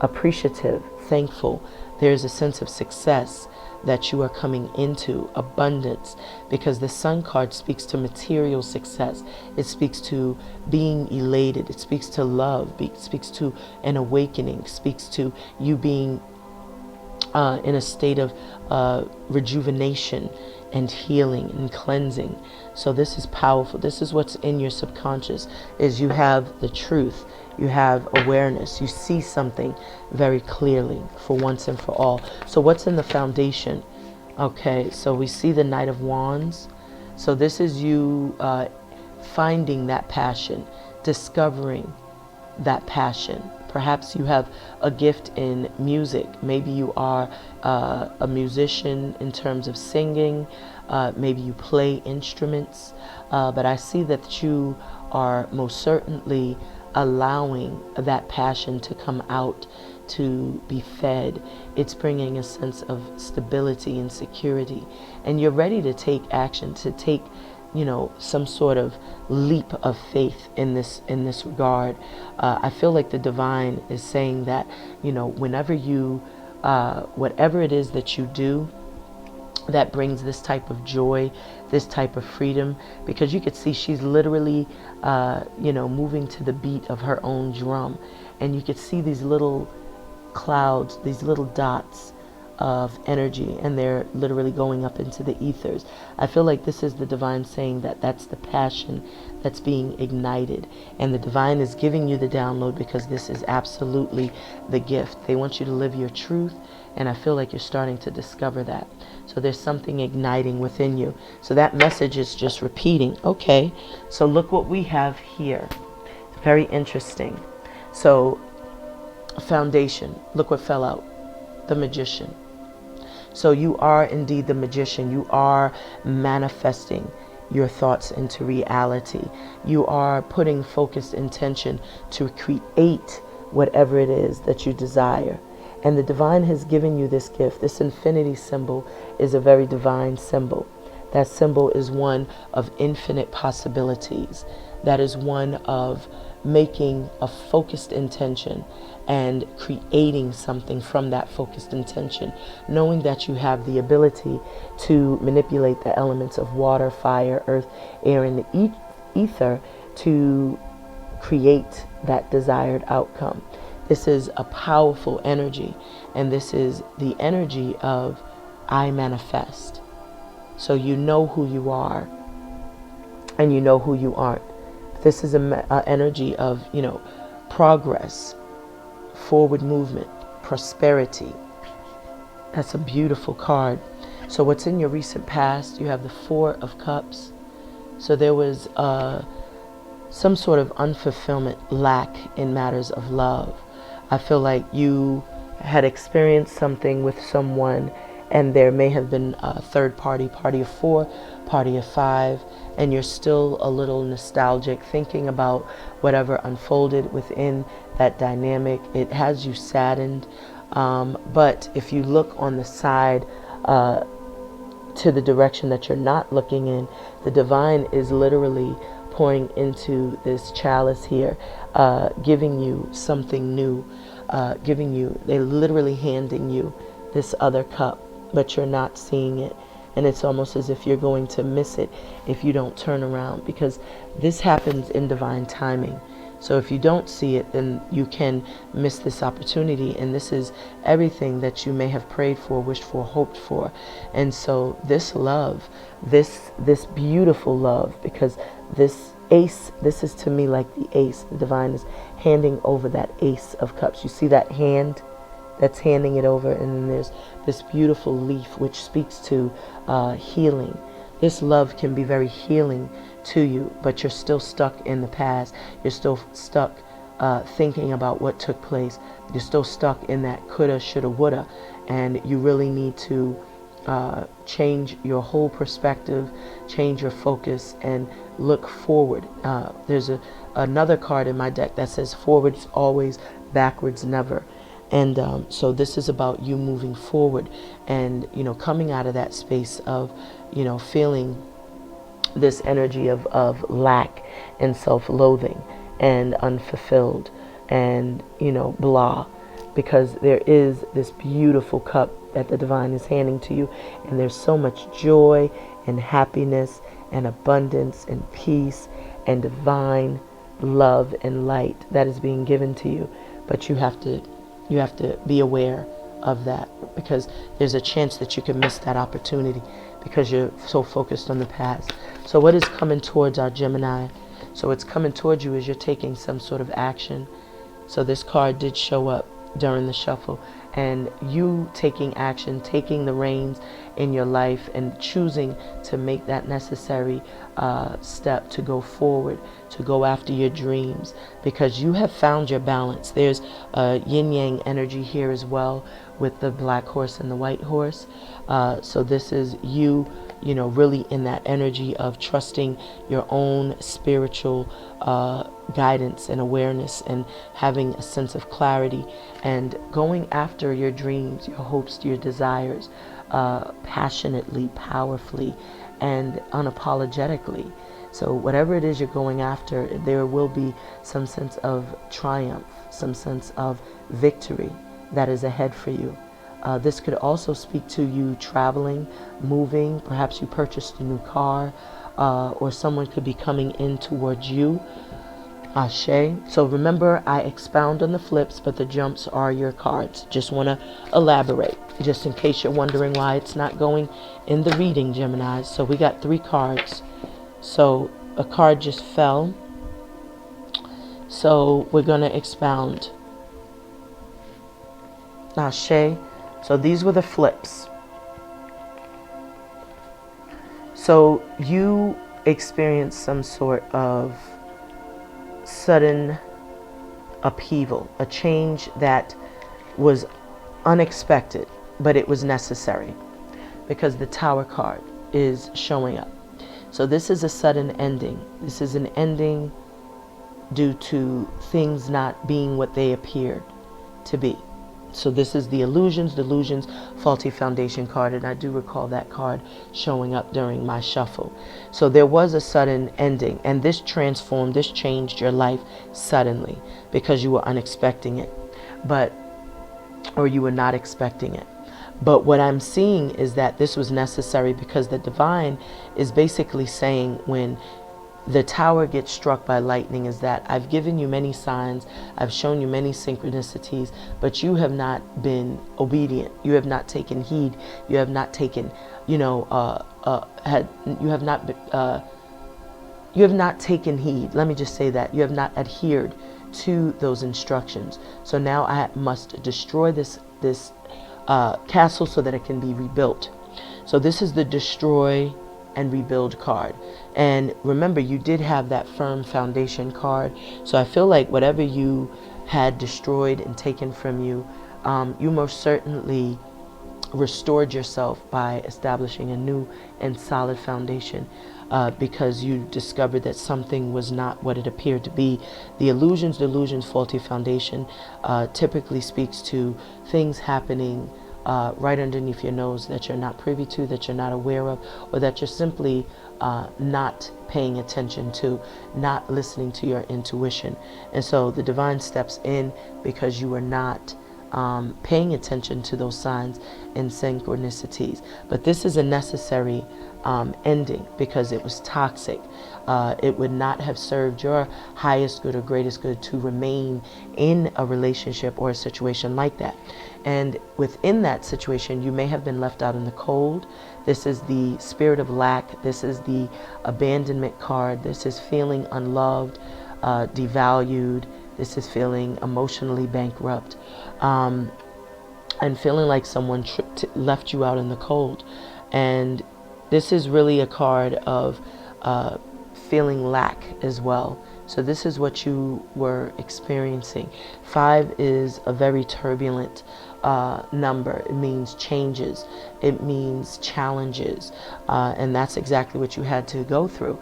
appreciative, thankful. There's a sense of success that you are coming into, abundance, because the Sun card speaks to material success. It speaks to being elated. It speaks to love. It speaks to an awakening. It speaks to you being in a state of rejuvenation and healing and cleansing. So this is powerful. This is what's in your subconscious, is you have the truth. You have awareness. You see something very clearly for once and for all. So what's in the foundation? Okay, so we see the Knight of Wands. So this is you finding that passion, discovering that passion. Perhaps you have a gift in music. Maybe you are a musician in terms of singing. Maybe you play instruments. But I see that you are most certainly allowing that passion to come out, to be fed. It's bringing a sense of stability and security. And you're ready to take action, to take, you know, some sort of leap of faith in this regard. I feel like the divine is saying that, you know, whenever you, whatever it is that you do that brings this type of joy, this type of freedom, because you could see she's literally, you know, moving to the beat of her own drum. And you could see these little clouds, these little dots of energy, and they're literally going up into the ethers. I feel like this is the divine saying that that's the passion that's being ignited, and the divine is giving you the download because this is absolutely the gift. They want you to live your truth, and I feel like you're starting to discover that. So there's something igniting within you. So that message is just repeating. Okay, so look what we have here. Very interesting. So foundation, look what fell out. The Magician. So you are indeed the magician. You are manifesting your thoughts into reality. You are putting focused intention to create whatever it is that you desire. And the divine has given you this gift. This infinity symbol is a very divine symbol. That symbol is one of infinite possibilities. That is one of making a focused intention and creating something from that focused intention, knowing that you have the ability to manipulate the elements of water, fire, earth, air, and the ether to create that desired outcome. This is a powerful energy, and this is the energy of I manifest. So you know who you are, and you know who you aren't. This is an energy of, you know, progress, forward movement, prosperity. That's a beautiful card. So what's in your recent past? You have the Four of Cups. So there was some sort of unfulfillment, lack in matters of love. I feel like you had experienced something with someone, and there may have been a third party, party of four, party of five, and you're still a little nostalgic, thinking about whatever unfolded within that dynamic. It has you saddened, but if you look on the side to the direction that you're not looking in, the divine is literally pouring into this chalice here, giving you something new, they're literally handing you this other cup, but you're not seeing it. And it's almost as if you're going to miss it if you don't turn around, because this happens in divine timing. So if you don't see it, then you can miss this opportunity. And this is everything that you may have prayed for, wished for, hoped for. And so this love, this beautiful love, because this ace, this is to me like the ace. The divine is handing over that ace of cups. You see that hand that's handing it over, and then there's this beautiful leaf which speaks to healing. This love can be very healing to you, but you're still stuck in the past. You're still stuck thinking about what took place. You're still stuck in that coulda, shoulda, woulda, and you really need to change your whole perspective, change your focus, and look forward. There's another card in my deck that says forwards always, backwards never. And so this is about you moving forward and, coming out of that space of, feeling this energy of lack and self-loathing and unfulfilled and, blah, because there is this beautiful cup that the divine is handing to you, and there's so much joy and happiness and abundance and peace and divine love and light that is being given to you. But you have to be aware of that, because there's a chance that you can miss that opportunity because you're so focused on the past. So what is coming towards our Gemini? So it's coming towards you as you're taking some sort of action. So this card did show up during the shuffle, and you taking action, taking the reins in your life and choosing to make that necessary step to go forward, to go after your dreams, because you have found your balance. There's a yin-yang energy here as well with the black horse and the white horse. So this is you, really in that energy of trusting your own spiritual guidance and awareness, and having a sense of clarity and going after your dreams, your hopes, your desires, passionately, powerfully, and unapologetically. So whatever it is you're going after, there will be some sense of triumph, some sense of victory that is ahead for you. This could also speak to you traveling, moving. Perhaps you purchased a new car, or someone could be coming in towards you. Ashe. So remember, I expound on the flips, but the jumps are your cards. Just want to elaborate, just in case you're wondering why it's not going in the reading, Gemini. So we got 3 cards. So a card just fell. So we're going to expound. Ashe. So these were the flips. So you experienced some sort of sudden upheaval, a change that was unexpected, but it was necessary, because the Tower card is showing up. So this is a sudden ending. This is an ending due to things not being what they appeared to be. So this is the illusions, delusions, faulty foundation card, and I do recall that card showing up during my shuffle. So there was a sudden ending, and this transformed, this changed your life suddenly because you were unexpecting it, or you were not expecting it. But what I'm seeing is that this was necessary, because the divine is basically saying, when the Tower gets struck by lightning, is that I've given you many signs, I've shown you many synchronicities, but you have not been obedient. You have not taken heed. You have not taken, you have not taken heed. Let me just say that you have not adhered to those instructions. So now I must destroy this castle so that it can be rebuilt. So this is the destroy and rebuild card. And remember, you did have that firm foundation card. So I feel like whatever you had destroyed and taken from you, you most certainly restored yourself by establishing a new and solid foundation, because you discovered that something was not what it appeared to be. The illusions, delusions, faulty foundation typically speaks to things happening right underneath your nose that you're not privy to, that you're not aware of, or that you're simply not paying attention to, not listening to your intuition. And so the divine steps in because you are not paying attention to those signs and synchronicities. But this is a necessary ending, because it was toxic. It would not have served your highest good or greatest good to remain in a relationship or a situation like that. And within that situation, you may have been left out in the cold. This is the spirit of lack. This is the abandonment card. This is feeling unloved, devalued. This is feeling emotionally bankrupt, and feeling like someone left you out in the cold. And this is really a card of feeling lack as well, So this is what you were experiencing. 5 is a very turbulent number. It means changes. It means challenges. And that's exactly what you had to go through.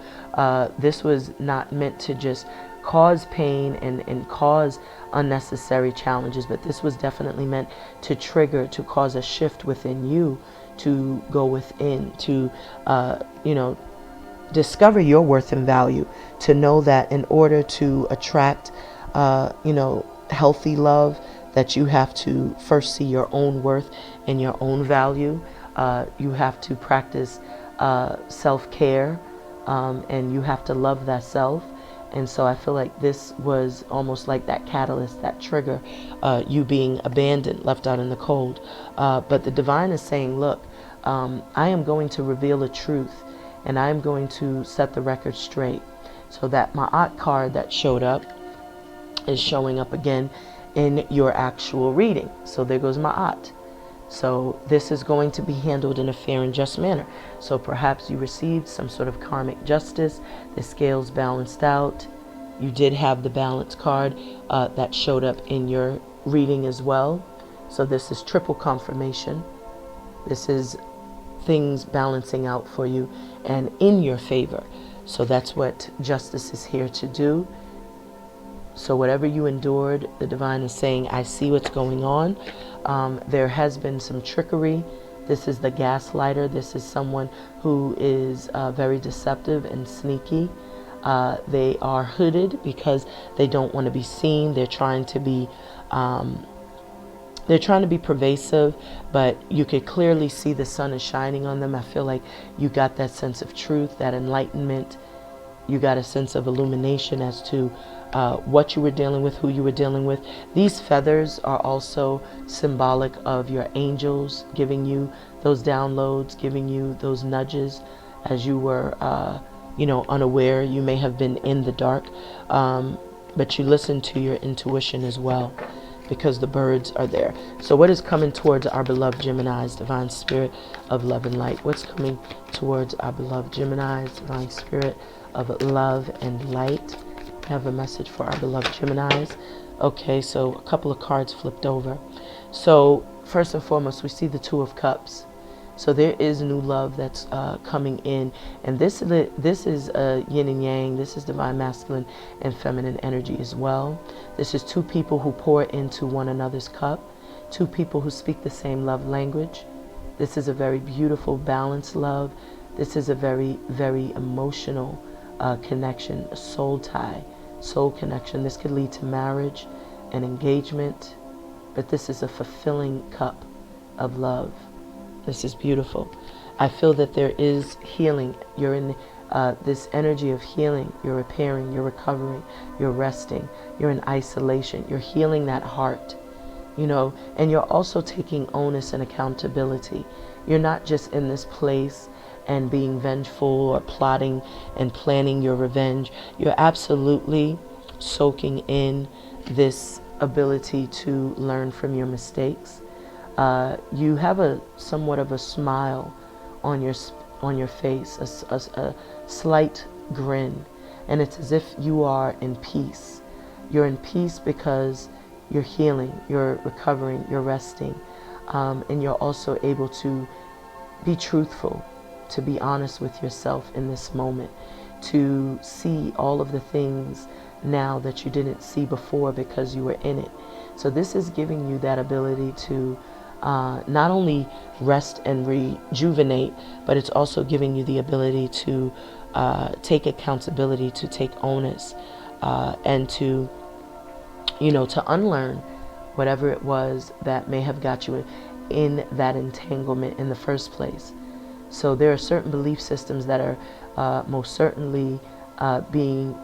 This was not meant to just cause pain and cause unnecessary challenges, but this was definitely meant to trigger, to cause a shift within you, to go within, to, discover your worth and value, to know that in order to attract, healthy love, that you have to first see your own worth and your own value. You have to practice self-care, and you have to love that self. And so I feel like this was almost like that catalyst, that trigger, you being abandoned, left out in the cold. But the divine is saying, look, I am going to reveal a truth, and I'm going to set the record straight. So that Maat card that showed up is showing up again in your actual reading. So there goes Maat. So this is going to be handled in a fair and just manner. So perhaps you received some sort of karmic justice. The scales balanced out. You did have the balance card that showed up in your reading as well. So this is triple confirmation. This is things balancing out for you and in your favor. So that's what justice is here to do. So whatever you endured, the divine is saying, I see what's going on. There has been some trickery. This is the gaslighter. This is someone who is very deceptive and sneaky. They are hooded because they don't want to be seen. They're trying to be pervasive, but you could clearly see the sun is shining on them. I feel like you got that sense of truth, that enlightenment. You got a sense of illumination as to what you were dealing with, who you were dealing with. These feathers are also symbolic of your angels giving you those downloads, giving you those nudges as you were, unaware. You may have been in the dark, but you listened to your intuition as well, because the birds are there. So what is coming towards our beloved Geminis, divine spirit of love and light? What's coming towards our beloved Geminis, divine spirit of love and light? I have a message for our beloved Geminis. Okay, so a couple of cards flipped over. So first and foremost, we see the Two of Cups. So there is new love that's coming in, and this is yin and yang. This is divine masculine and feminine energy as well. This is two people who pour into one another's cup, two people who speak the same love language. This is a very beautiful, balanced love. This is a very, very emotional connection, a soul tie, soul connection. This could lead to marriage and engagement, but this is a fulfilling cup of love. This is beautiful. I feel that there is healing. You're in this energy of healing. You're repairing, you're recovering, you're resting, you're in isolation, you're healing that heart, and you're also taking onus and accountability. You're not just in this place and being vengeful or plotting and planning your revenge. You're absolutely soaking in this ability to learn from your mistakes. You have a somewhat of a smile on your face, a slight grin, and it's as if you are in peace. You're in peace because you're healing, you're recovering, you're resting, and you're also able to be truthful, to be honest with yourself in this moment, to see all of the things now that you didn't see before because you were in it. So this is giving you that ability to not only rest and rejuvenate, but it's also giving you the ability to take accountability, to take onus, and to unlearn whatever it was that may have got you in that entanglement in the first place. So there are certain belief systems that are most certainly being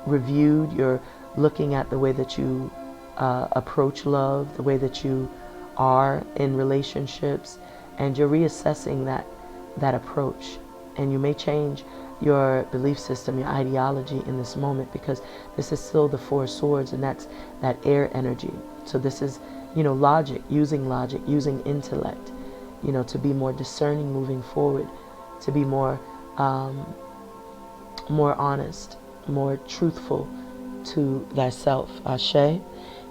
reviewed. You're looking at the way that you approach love, the way that you are in relationships, and you're reassessing that approach. And you may change your belief system, your ideology in this moment, because this is still the Four of Swords, and that's that air energy. So this is logic, using intellect, to be more discerning moving forward, to be more honest, more truthful to thyself. Ashe.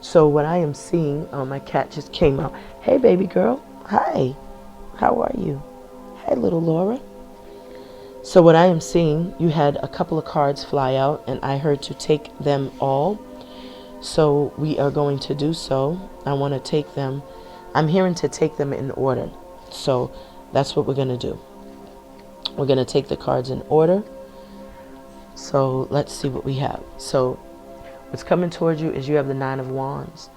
So what I am seeing, my cat just came out. Hey, baby girl. Hi. How are you? Hey, little Laura. So what I am seeing, you had a couple of cards fly out, and I heard to take them all. So we are going to do so. I want to take them. I'm hearing to take them in order. So that's what we're going to do. We're going to take the cards in order. So let's see what we have. So what's coming towards you is you have the Nine of Wands.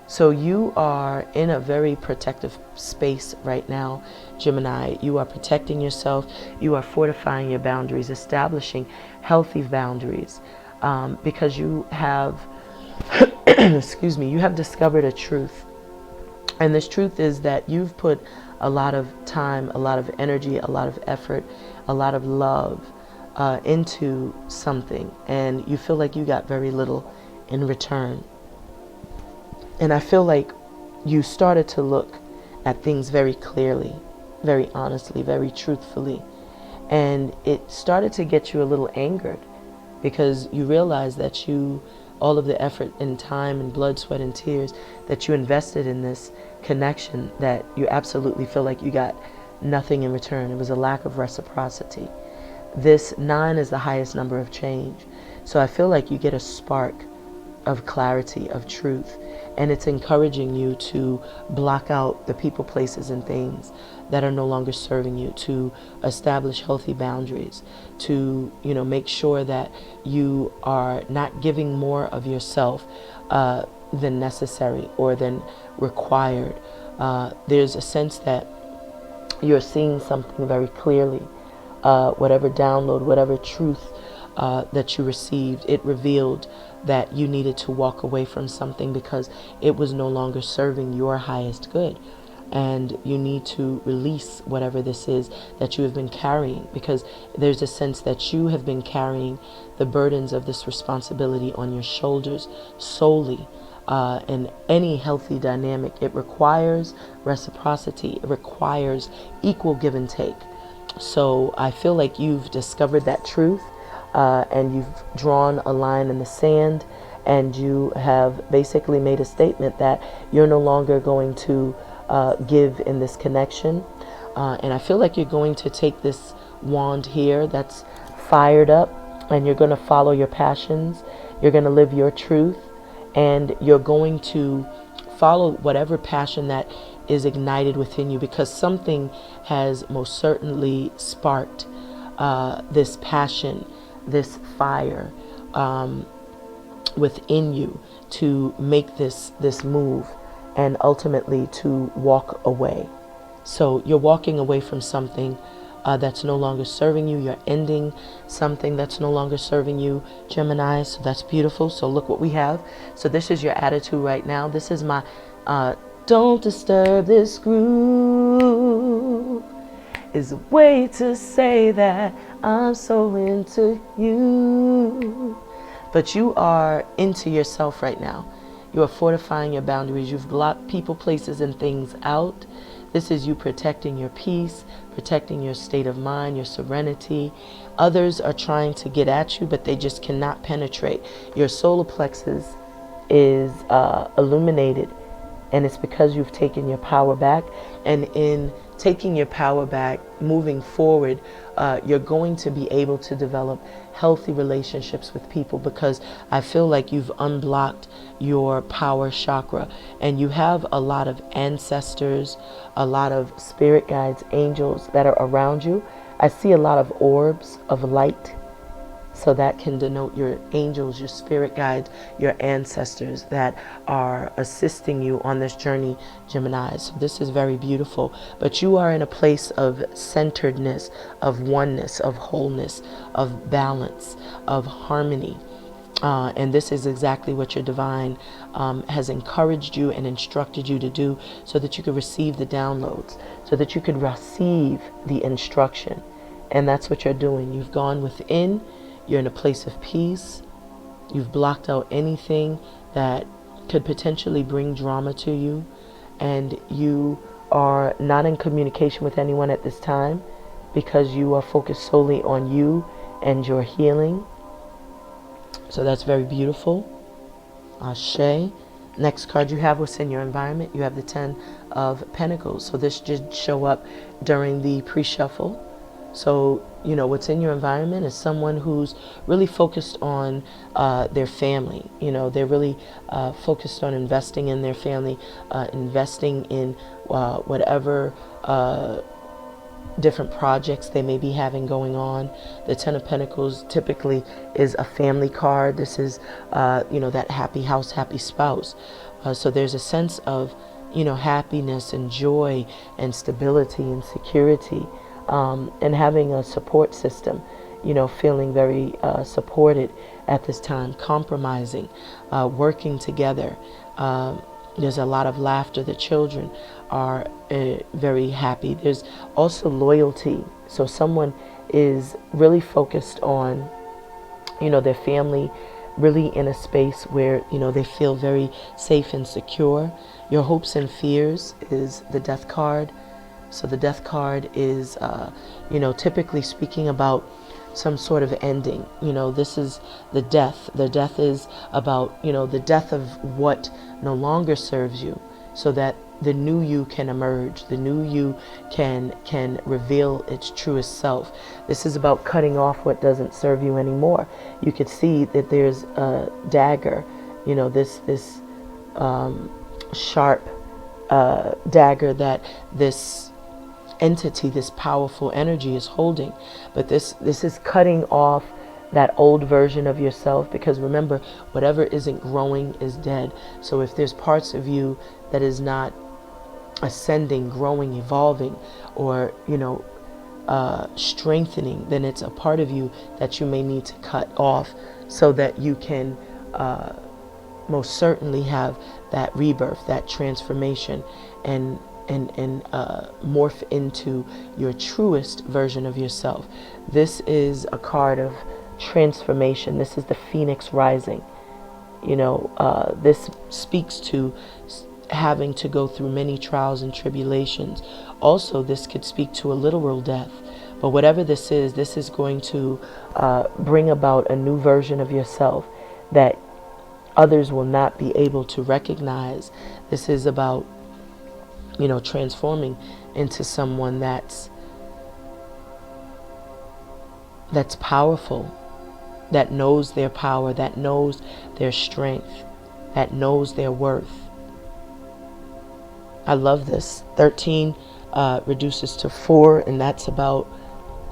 So you are in a very protective space right now, Gemini. You are protecting yourself. You are fortifying your boundaries, establishing healthy boundaries, because you have, excuse me, you have discovered a truth. And this truth is that you've put a lot of time, a lot of energy, a lot of effort, a lot of love into something. And you feel like you got very little in return. And I feel like you started to look at things very clearly, very honestly, very truthfully. And it started to get you a little angered because you realized that all of the effort and time and blood, sweat, and tears that you invested in this connection, that you absolutely feel like you got nothing in return. It was a lack of reciprocity. This 9 is the highest number of change. So I feel like you get a spark of clarity, of truth. And it's encouraging you to block out the people, places, and things that are no longer serving you, to establish healthy boundaries, to, make sure that you are not giving more of yourself than necessary or than required. There's a sense that you're seeing something very clearly. Whatever download, whatever truth that you received, it revealed that you needed to walk away from something because it was no longer serving your highest good. And you need to release whatever this is that you have been carrying, because there's a sense that you have been carrying the burdens of this responsibility on your shoulders solely. In any healthy dynamic, it requires reciprocity. It requires equal give and take. So I feel like you've discovered that truth. And you've drawn a line in the sand, and you have basically made a statement that you're no longer going to give in this connection. And I feel like you're going to take this wand here that's fired up, and you're going to follow your passions. You're going to live your truth, and you're going to follow whatever passion that is ignited within you, because something has most certainly sparked this passion, this fire within you to make this move and ultimately to walk away. So you're walking away from something that's no longer serving you. You're ending something that's no longer serving you, Gemini. So that's beautiful. So look what we have. So this is your attitude right now. This is my don't disturb this groove. Is a way to say that I'm so into you. But you are into yourself right now. You are fortifying your boundaries. You've blocked people, places, and things out. This is you protecting your peace, protecting your state of mind, your serenity. Others are trying to get at you, but they just cannot penetrate. Your solar plexus is illuminated, and it's because you've taken your power back. And in taking your power back, moving forward, you're going to be able to develop healthy relationships with people, because I feel like you've unblocked your power chakra, and you have a lot of ancestors, a lot of spirit guides, angels that are around you. I see a lot of orbs of light. So that can denote your angels, your spirit guides, your ancestors that are assisting you on this journey, Gemini. So this is very beautiful. But you are in a place of centeredness, of oneness, of wholeness, of balance, of harmony. And this is exactly what your divine has encouraged you and instructed you to do, so that you could receive the downloads, so that you could receive the instruction. And that's what you're doing. You've gone within. You're in a place of peace. You've blocked out anything that could potentially bring drama to you. And you are not in communication with anyone at this time, because you are focused solely on you and your healing. So that's very beautiful. Ashe. Next card you have, what's in your environment? You have the 10 of Pentacles. So this did show up during the pre-shuffle. So, you know, what's in your environment is someone who's really focused on their family. You know, they're really focused on investing in their family, investing in whatever different projects they may be having going on. The 10 of Pentacles typically is a family card. This is, you know, that happy house, happy spouse. So there's a sense of, you know, happiness and joy and stability and security, and having a support system, you know, feeling very supported at this time, compromising, working together. There's a lot of laughter. The children are very happy. There's also loyalty. So someone is really focused on, you know, their family, really in a space where, you know, they feel very safe and secure. Your hopes and fears is the Death card. So the Death card is, you know, typically speaking about some sort of ending. You know, this is the death. The death is about, you know, the death of what no longer serves you, so that the new you can emerge. The new you can reveal its truest self. This is about cutting off what doesn't serve you anymore. You could see that there's a dagger, you know, this sharp dagger that this entity, this powerful energy is holding. But this is cutting off that old version of yourself, because remember, whatever isn't growing is dead. So if there's parts of you that is not ascending, growing, evolving, or, you know, strengthening, then it's a part of you that you may need to cut off, so that you can most certainly have that rebirth, that transformation, and morph into your truest version of yourself. This is a card of transformation. This is the phoenix rising. You know, this speaks to having to go through many trials and tribulations. Also, this could speak to a literal death. But whatever this is going to bring about a new version of yourself that others will not be able to recognize. This is about, you know, transforming into someone that's powerful, that knows their power, that knows their strength, that knows their worth. I love this. 13 reduces to 4, and that's about,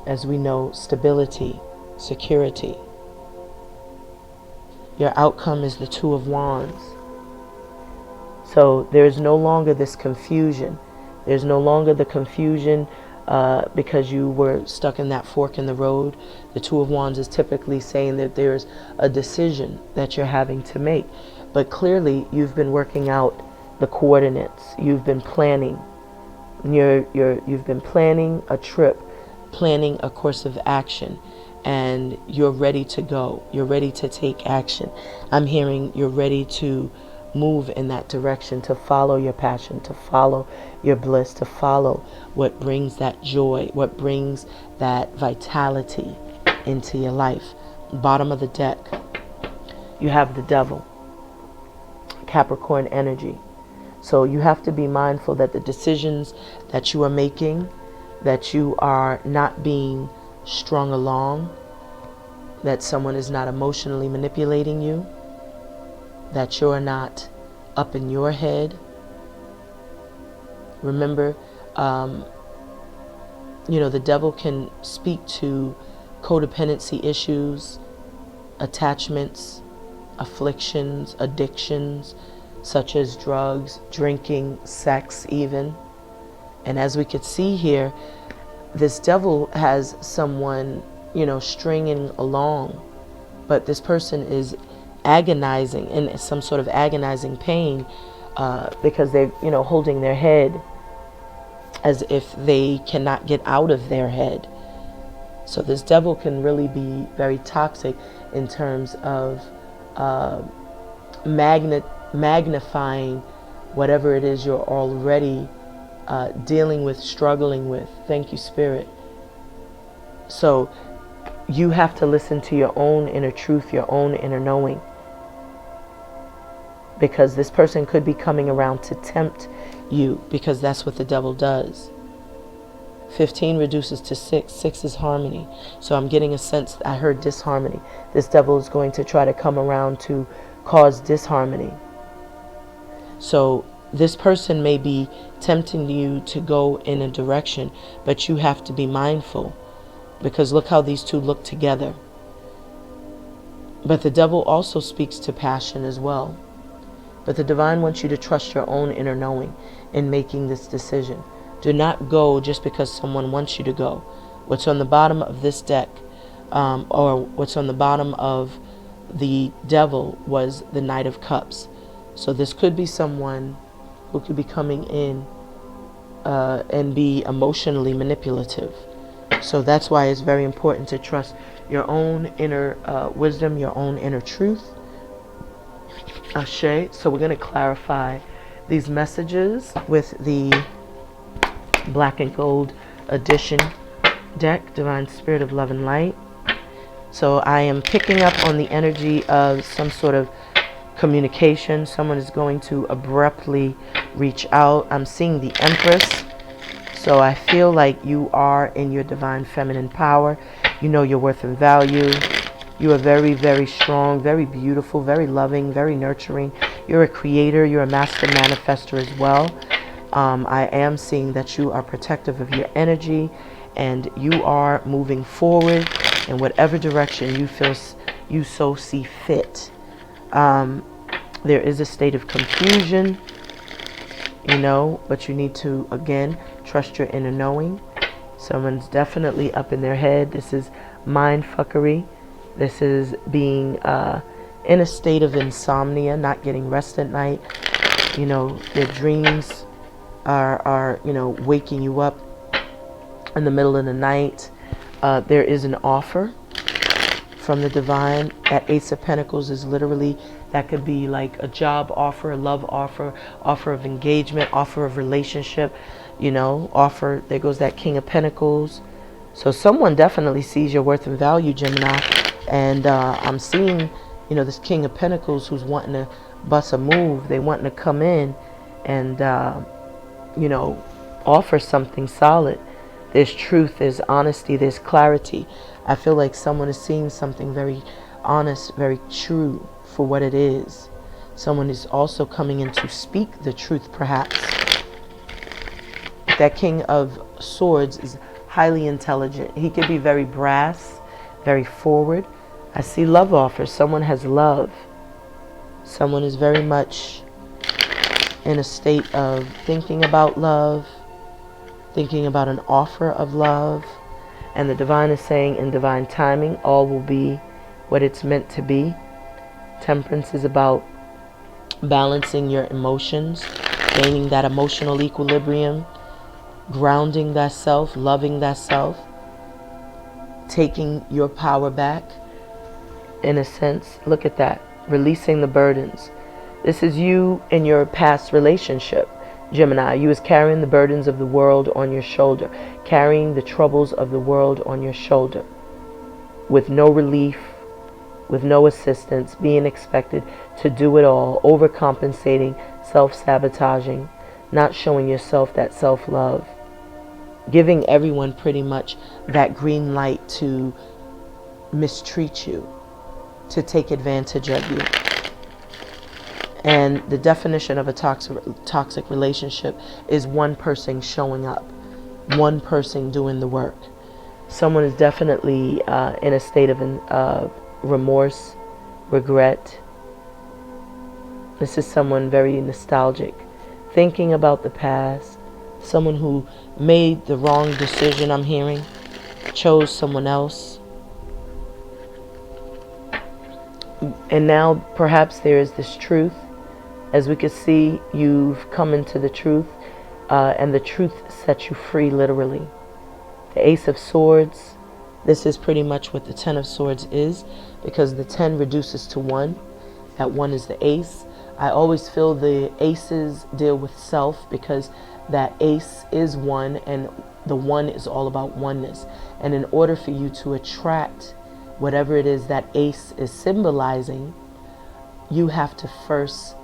as we know, stability, security. Your outcome is the 2 of Wands. So there is no longer this confusion. There's no longer the confusion because you were stuck in that fork in the road. The 2 of Wands is typically saying that there's a decision that you're having to make. But clearly you've been working out the coordinates. You've been planning. You've been planning a trip, planning a course of action, and you're ready to go. You're ready to take action. I'm hearing you're ready to move in that direction, to follow your passion, to follow your bliss, to follow what brings that joy, what brings that vitality into your life. Bottom of the deck, you have the Devil, Capricorn energy. So you have to be mindful that the decisions that you are making, that you are not being strung along, that someone is not emotionally manipulating you, that you're not up in your head. Remember, you know, the Devil can speak to codependency issues, attachments, afflictions, addictions, such as drugs, drinking, sex even. And as we could see here, this Devil has someone, you know, stringing along, but this person is agonizing, in some sort of agonizing pain, because they're, you know, holding their head as if they cannot get out of their head. So this Devil can really be very toxic in terms of magnifying whatever it is you're already dealing with, struggling with. Thank you, Spirit. So you have to listen to your own inner truth, your own inner knowing. Because this person could be coming around to tempt you, because that's what the devil does. 15 reduces to 6. 6 is harmony. So I'm getting a sense, I heard disharmony. This devil is going to try to come around to cause disharmony. So this person may be tempting you to go in a direction, but you have to be mindful, because look how these two look together. But the devil also speaks to passion as well. But the divine wants you to trust your own inner knowing in making this decision. Do not go just because someone wants you to go. What's on the bottom of this deck, or what's on the bottom of the devil, was the Knight of Cups. So this could be someone who could be coming in and be emotionally manipulative. So that's why it's very important to trust your own inner wisdom, your own inner truth. Ashe. So we're going to clarify these messages with the Black and Gold Edition deck, Divine Spirit of Love and Light. So I am picking up on the energy of some sort of communication. Someone is going to abruptly reach out. I'm seeing the Empress. So I feel like you are in your divine feminine power. You know your worth and value. You are very, very strong, very beautiful, very loving, very nurturing. You're a creator. You're a master manifester as well. I am seeing that you are protective of your energy, and you are moving forward in whatever direction you feel you so see fit. There is a state of confusion, you know, but you need to, again, trust your inner knowing. Someone's definitely up in their head. This is mind fuckery. This is being in a state of insomnia, not getting rest at night. You know, their dreams are you know, waking you up in the middle of the night. There is an offer from the divine. That Ace of Pentacles is literally, that could be like a job offer, a love offer, offer of engagement, offer of relationship, you know, offer. There goes that King of Pentacles. So someone definitely sees your worth and value, Gemini. And I'm seeing, you know, this King of Pentacles who's wanting to bust a move. They wanting to come in and, you know, offer something solid. There's truth, there's honesty, there's clarity. I feel like someone is seeing something very honest, very true for what it is. Someone is also coming in to speak the truth, perhaps. That King of Swords is highly intelligent. He could be very brass, very forward. I see love offers. Someone has love. Someone is very much in a state of thinking about love, thinking about an offer of love. And the divine is saying, in divine timing, all will be what it's meant to be. Temperance is about balancing your emotions, gaining that emotional equilibrium, grounding that self, loving that self, taking your power back, in a sense. Look at that. Releasing the burdens. This is you in your past relationship, Gemini. You was carrying the burdens of the world on your shoulder, carrying the troubles of the world on your shoulder, with no relief, with no assistance, being expected to do it all, overcompensating, self-sabotaging, not showing yourself that self-love, giving everyone pretty much that green light to mistreat you, to take advantage of you. And the definition of a toxic relationship is one person showing up, one person doing the work. Someone is definitely in a state of remorse, regret. This is someone very nostalgic, thinking about the past. Someone who made the wrong decision, I'm hearing, chose someone else. And now perhaps there is this truth. As we can see, you've come into the truth, and the truth sets you free, literally. The Ace of Swords, this is pretty much what the Ten of Swords is, because the 10 reduces to 1. That 1 is the ace. I always feel the aces deal with self, because that ace is one, and the one is all about oneness. And in order for you to attract whatever it is that ace is symbolizing, you have to first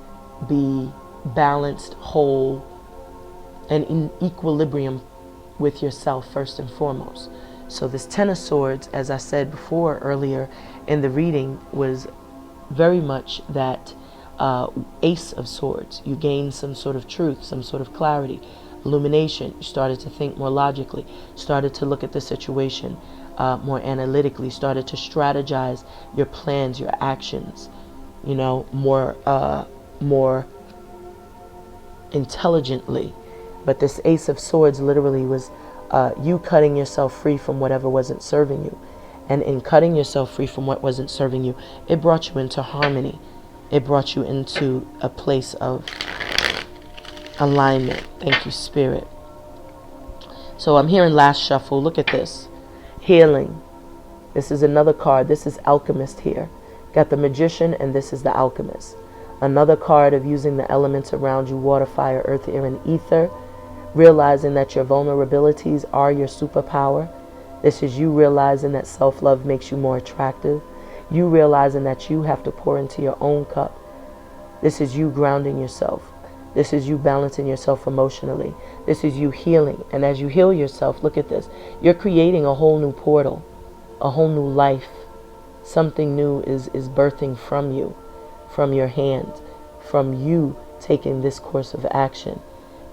be balanced, whole, and in equilibrium with yourself first and foremost. So this Ten of Swords, as I said before earlier in the reading, was very much that Ace of Swords. You gained some sort of truth, some sort of clarity, illumination. You started to think more logically, started to look at the situation more analytically, started to strategize your plans, your actions, you know, more intelligently. But this Ace of Swords literally was you cutting yourself free from whatever wasn't serving you. And in cutting yourself free from what wasn't serving you, it brought you into harmony. It brought you into a place of alignment. Thank you, Spirit. So I'm hearing last shuffle. Look at this. Healing. This is another card. This is Alchemist here. Got the Magician, and this is the Alchemist. Another card of using the elements around you, water, fire, earth, air, and ether. Realizing that your vulnerabilities are your superpower. This is you realizing that self-love makes you more attractive. You realizing that you have to pour into your own cup. This is you grounding yourself. This is you balancing yourself emotionally. This is you healing. And as you heal yourself, look at this. You're creating a whole new portal, a whole new life. Something new is birthing from you, from your hand, from you taking this course of action.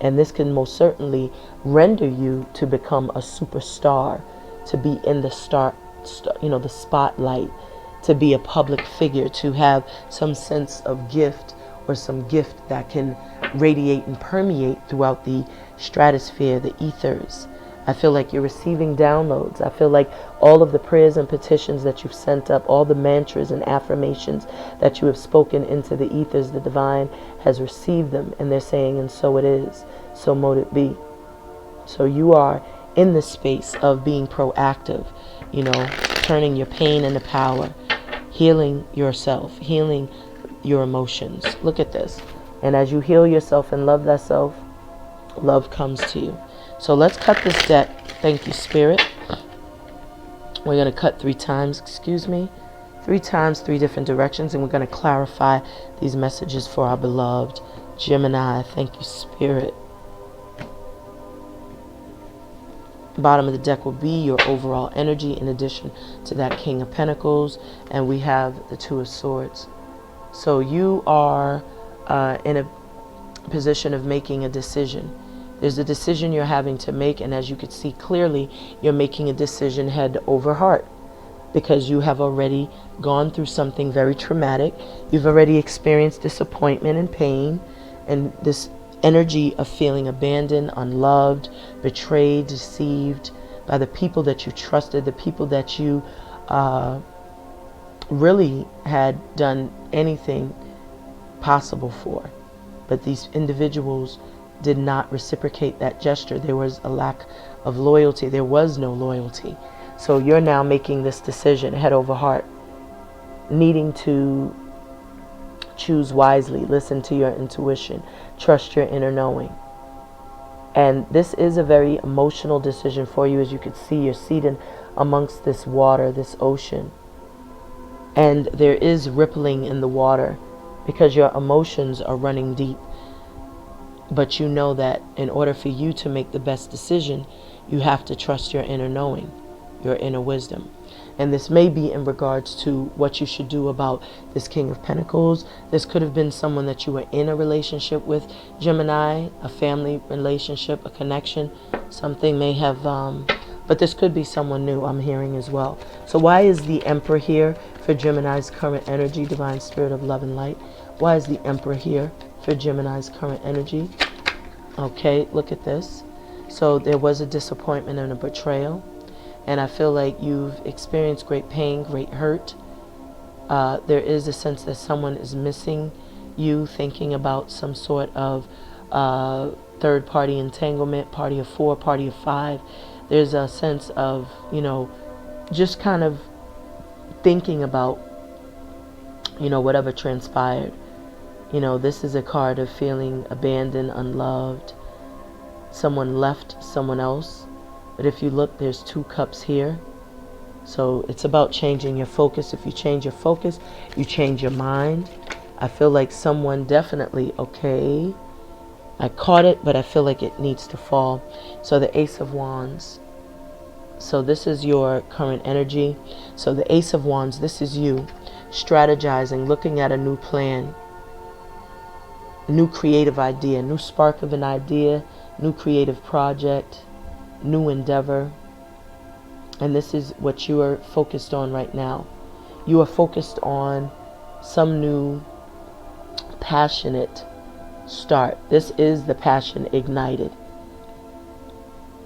And this can most certainly render you to become a superstar, to be in the the spotlight, to be a public figure, to have some sense of gift or some gift that can radiate and permeate throughout the stratosphere, the ethers. I feel like you're receiving downloads. I feel like all of the prayers and petitions that you've sent up, all the mantras and affirmations that you have spoken into the ethers, the divine has received them, and they're saying, and so it is, so mote it be. So you are in the space of being proactive, you know, turning your pain into power, healing yourself, healing your emotions. Look at this. And as you heal yourself and love thyself, love comes to you. So let's cut this deck. Thank you, Spirit. We're going to cut 3 times, 3 times, 3 different directions, and we're going to clarify these messages for our beloved Gemini. Thank you, Spirit. Bottom of the deck will be your overall energy in addition to that King of Pentacles, and we have the Two of Swords. So you are in a position of making a decision. There's a decision you're having to make, and as you can see clearly, you're making a decision head over heart because you have already gone through something very traumatic. You've already experienced disappointment and pain, and this energy of feeling abandoned, unloved, betrayed, deceived by the people that you trusted, the people that you really had done anything possible for. But these individuals did not reciprocate that gesture. There was a lack of loyalty. There was no loyalty. So you're now making this decision head over heart, needing to choose wisely, listen to your intuition, trust your inner knowing. And this is a very emotional decision for you. As you can see, you're seated amongst this water, this ocean. And there is rippling in the water because your emotions are running deep. But you know that in order for you to make the best decision, you have to trust your inner knowing, your inner wisdom. And this may be in regards to what you should do about this King of Pentacles. This could have been someone that you were in a relationship with, Gemini, a family relationship, a connection. Something may have, but this could be someone new, I'm hearing as well. So why is the Emperor here for Gemini's current energy, divine spirit of love and light? Why is the Emperor here for Gemini's current energy? Okay, look at this. So there was a disappointment and a betrayal. And I feel like you've experienced great pain, great hurt. There is a sense that someone is missing you, thinking about some sort of third-party entanglement, party of 4, party of 5. There's a sense of, you know, just kind of thinking about, you know, whatever transpired. You know, this is a card of feeling abandoned, unloved, someone left someone else. But if you look, there's 2 cups here. So it's about changing your focus. If you change your focus, you change your mind. I feel like someone definitely, okay, I caught it, but I feel like it needs to fall. So the Ace of Wands. So this is your current energy. So the Ace of Wands, this is you strategizing, looking at a new plan, new creative idea, new spark of an idea, new creative project, new endeavor. And this is what you are focused on right now. You are focused on some new passionate start. This is the passion ignited.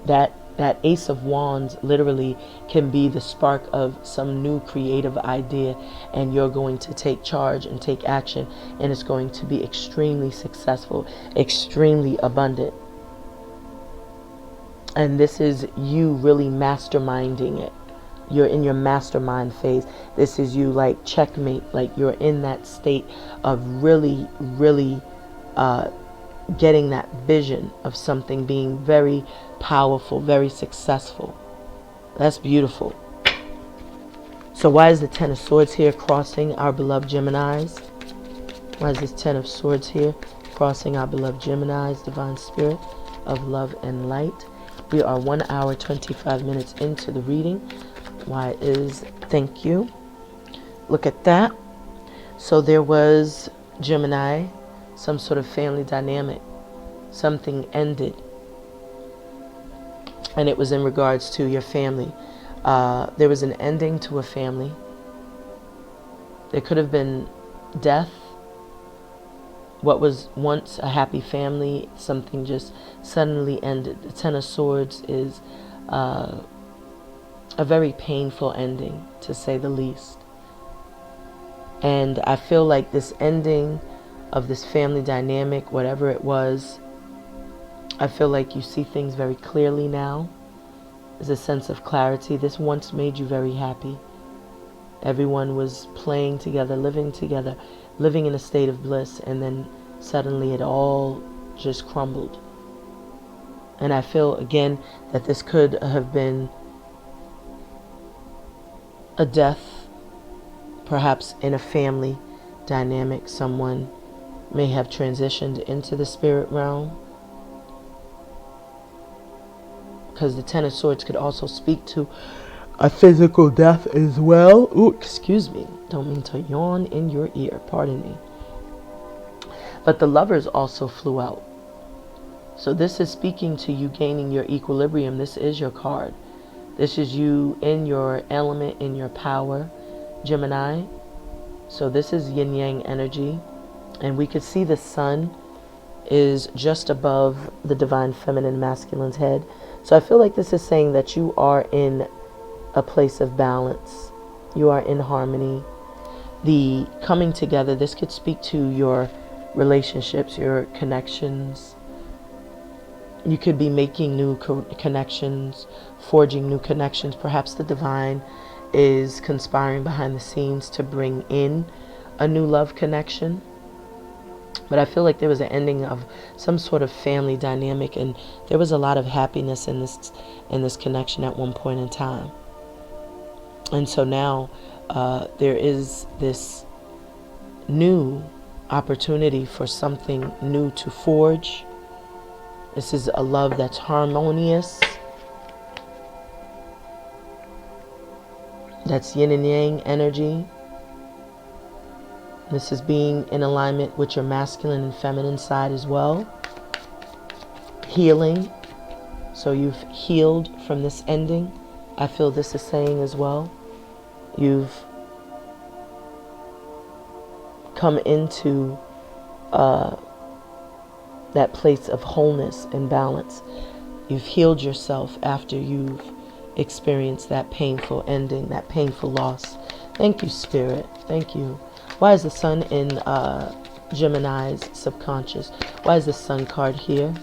That Ace of Wands literally can be the spark of some new creative idea, and you're going to take charge and take action, and it's going to be extremely successful, extremely abundant. And this is you really masterminding it. You're in your mastermind phase. This is you like checkmate, like you're in that state of really, really getting that vision of something being very powerful, very successful. That's beautiful. So why is the Ten of Swords here crossing our beloved Geminis? Why is this Ten of Swords here crossing our beloved Geminis, divine spirit of love and light? We are 1 hour, 25 minutes into the reading. Why is, thank you. Look at that. So there was, Gemini, some sort of family dynamic. Something ended. And it was in regards to your family. There was an ending to a family. There could have been death. What was once a happy family, something just suddenly ended. The Ten of Swords is a very painful ending, to say the least. And I feel like this ending of this family dynamic, whatever it was, I feel like you see things very clearly now. There's a sense of clarity. This once made you very happy. Everyone was playing together, living in a state of bliss, and then suddenly it all just crumbled. And I feel again that this could have been a death, perhaps in a family dynamic. Someone may have transitioned into the spirit realm, because the Ten of Swords could also speak to a physical death as well. Ooh, excuse me. Don't mean to yawn in your ear. Pardon me. But the Lovers also flew out. So this is speaking to you gaining your equilibrium. This is your card. This is you in your element, in your power, Gemini. So this is yin-yang energy. And we could see the sun is just above the divine feminine masculine's head. So I feel like this is saying that you are in a place of balance. You are in harmony. The coming together, this could speak to your relationships, your connections. You could be making new connections, forging new connections. Perhaps the divine is conspiring behind the scenes to bring in a new love connection. But I feel like there was an ending of some sort of family dynamic, and there was a lot of happiness in this connection at one point in time. And so now there is this new opportunity for something new to forge. This is a love that's harmonious. That's yin and yang energy. This is being in alignment with your masculine and feminine side as well. Healing. So you've healed from this ending. I feel this is saying as well. You've come into that place of wholeness and balance. You've healed yourself after you've experienced that painful ending, that painful loss. Thank you, Spirit. Thank you. Why is the sun in Gemini's subconscious? Why is the sun card here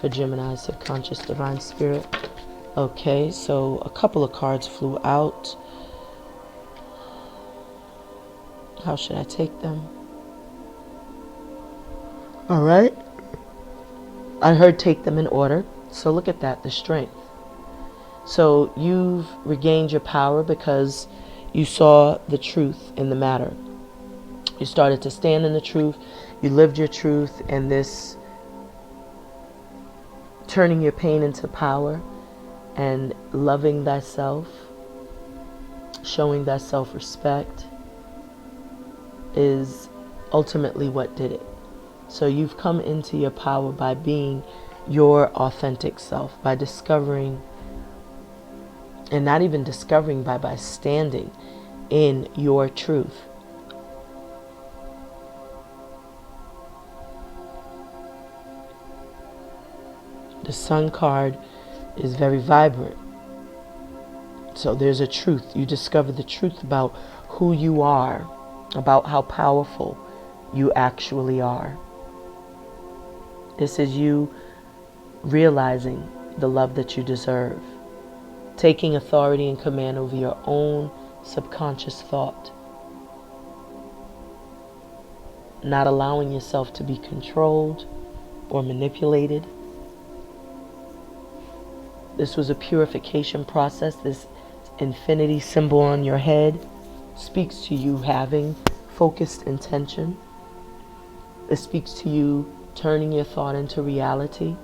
for Gemini's subconscious, divine spirit? Okay, so a couple of cards flew out. How should I take them? All right. I heard take them in order. So look at that, the strength. So you've regained your power because you saw the truth in the matter. You started to stand in the truth. You lived your truth, and this turning your pain into power and loving thyself, showing thy self-respect is ultimately what did it. So you've come into your power by being your authentic self, by discovering, and not even discovering, by standing in your truth. The Sun card is very vibrant. So there's a truth. You discover the truth about who you are, about how powerful you actually are. This is you realizing the love that you deserve, taking authority and command over your own subconscious thought, not allowing yourself to be controlled or manipulated. This was a purification process. This infinity symbol on your head speaks to you having focused intention. It speaks to you turning your thought into reality,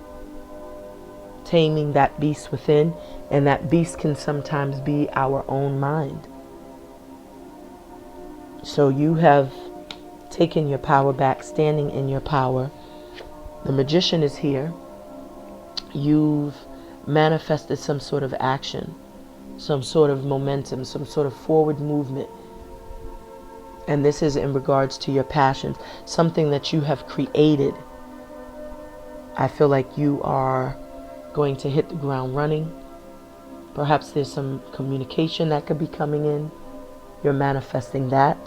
taming that beast within, and that beast can sometimes be our own mind. So you have taken your power back, standing in your power. The Magician is here. You've manifested some sort of action, some sort of momentum, some sort of forward movement. And this is in regards to your passions, something that you have created. I feel like you are going to hit the ground running. Perhaps there's some communication that could be coming in. You're manifesting that.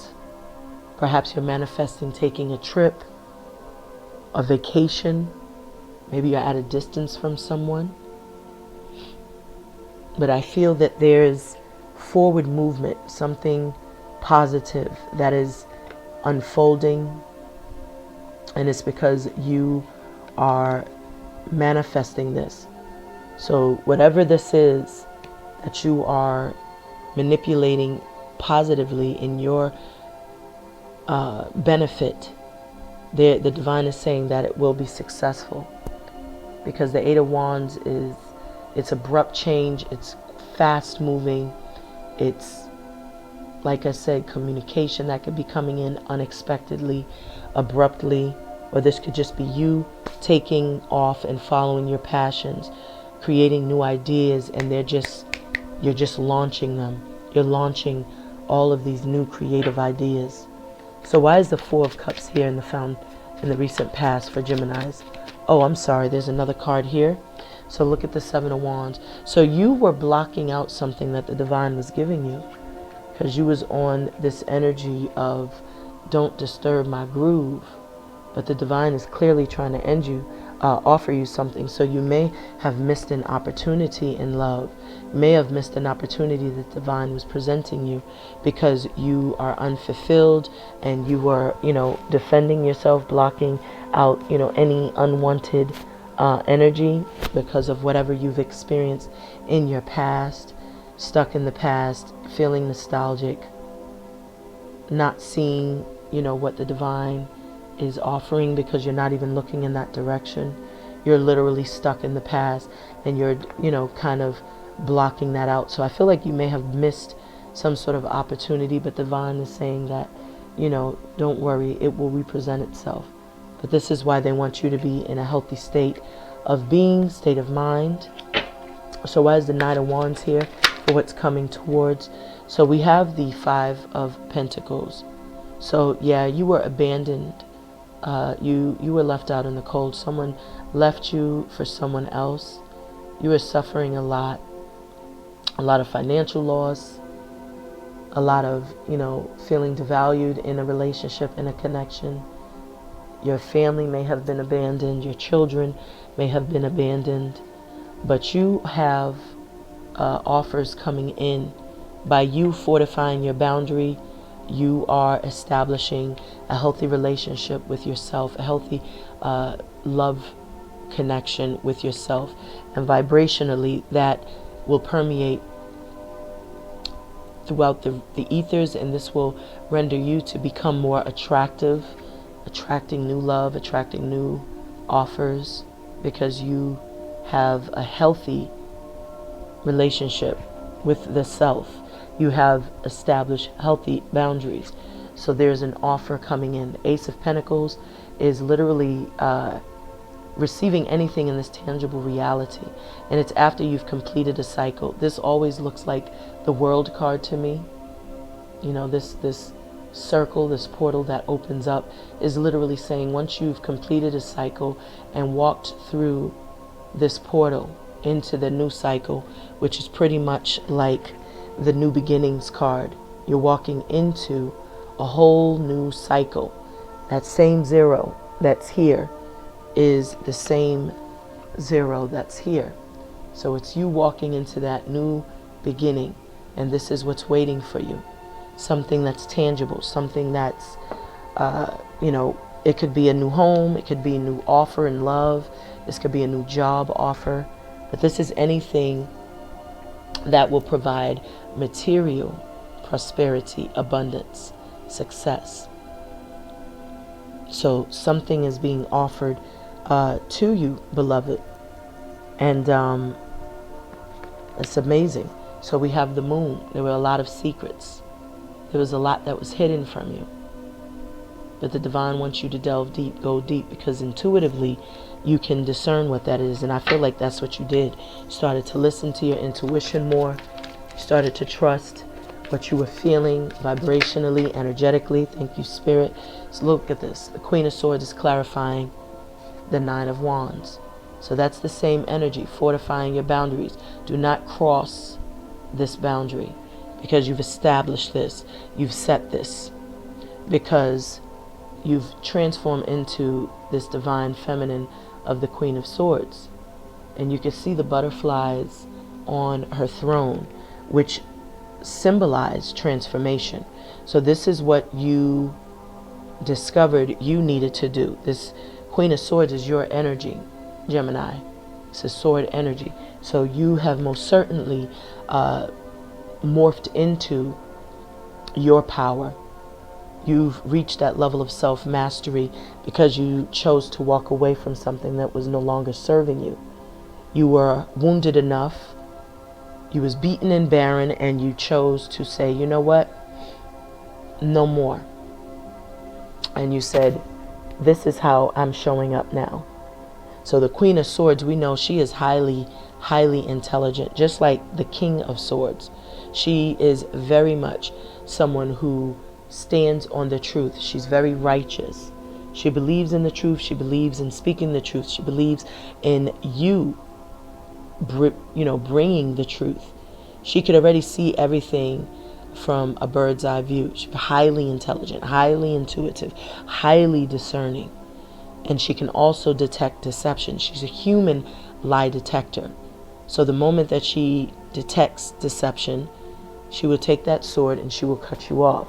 Perhaps you're manifesting taking a trip, a vacation. Maybe you're at a distance from someone. But I feel that there's forward movement, something positive that is unfolding. And it's because you are manifesting this. So whatever this is that you are manipulating positively in your benefit, the divine is saying that it will be successful. Because the Eight of Wands is, it's abrupt change, it's fast moving, it's, like I said, communication that could be coming in unexpectedly, abruptly, or this could just be you taking off and following your passions, creating new ideas, and you're just launching them. You're launching all of these new creative ideas. So why is the Four of Cups here in the recent past for Geminis? Oh, I'm sorry, there's another card here. So look at the Seven of Wands. So you were blocking out something that the divine was giving you, because you was on this energy of don't disturb my groove. But the divine is clearly trying to offer you something. So you may have missed an opportunity in love. You may have missed an opportunity that the divine was presenting you because you are unfulfilled and you were, defending yourself, blocking out, any unwanted energy because of whatever you've experienced in your past, stuck in the past, feeling nostalgic, not seeing, what the divine is offering because you're not even looking in that direction. You're literally stuck in the past and you're, kind of blocking that out. So I feel like you may have missed some sort of opportunity, but the divine is saying that, don't worry, it will represent itself. But this is why they want you to be in a healthy state of being, state of mind. So why is the Knight of Wands here for what's coming towards? So we have the Five of Pentacles. So yeah, you were abandoned. You were left out in the cold. Someone left you for someone else. You were suffering a lot of financial loss, a lot of, feeling devalued in a relationship, in a connection. Your family may have been abandoned. Your children may have been abandoned. But you have offers coming in. By you fortifying your boundary, you are establishing a healthy relationship with yourself, a healthy love connection with yourself, and vibrationally that will permeate throughout the ethers, and this will render you to become more attractive, attracting new love, attracting new offers, because you have a healthy relationship with the self. You have established healthy boundaries. So there's an offer coming in. The Ace of Pentacles is literally receiving anything in this tangible reality, and it's after you've completed a cycle. This always looks like the World card to me. You know, this circle, this portal that opens up is literally saying once you've completed a cycle and walked through this portal into the new cycle, which is pretty much like the New Beginnings card, you're walking into a whole new cycle. That same 0 that's here is the same 0 that's here. So it's you walking into that new beginning, and this is what's waiting for you. Something that's tangible, something that's, you know, it could be a new home, it could be a new offer in love, this could be a new job offer, but this is anything that will provide material prosperity, abundance, success. So something is being offered to you, beloved, and it's amazing. So we have the moon. There were a lot of secrets. There was a lot that was hidden from you, but the divine wants you to delve deep, go deep, because intuitively you can discern what that is. And I feel like that's what you did. You started to listen to your intuition more. You started to trust what you were feeling vibrationally, energetically. Thank you, Spirit. So look at this. The Queen of Swords is clarifying the Nine of Wands. So that's the same energy, fortifying your boundaries. Do not cross this boundary, because you've established this. You've set this, because you've transformed into this divine feminine of the Queen of Swords. And you can see the butterflies on her throne, which symbolize transformation. So this is what you discovered you needed to do. This Queen of Swords is your energy, Gemini. It's a sword energy. So you have most certainly morphed into your power. You've reached that level of self-mastery because you chose to walk away from something that was no longer serving you. You were wounded enough, you was beaten and barren, and you chose to say, you know what, no more. And you said, this is how I'm showing up now. So the Queen of Swords, we know she is highly, highly intelligent, just like the King of Swords. She is very much someone who stands on the truth. She's very righteous. She believes in the truth. She believes in speaking the truth. She believes in you, bringing the truth. She could already see everything from a bird's eye view. She's highly intelligent, highly intuitive, highly discerning. And she can also detect deception. She's a human lie detector. So the moment that she detects deception, she will take that sword and she will cut you off.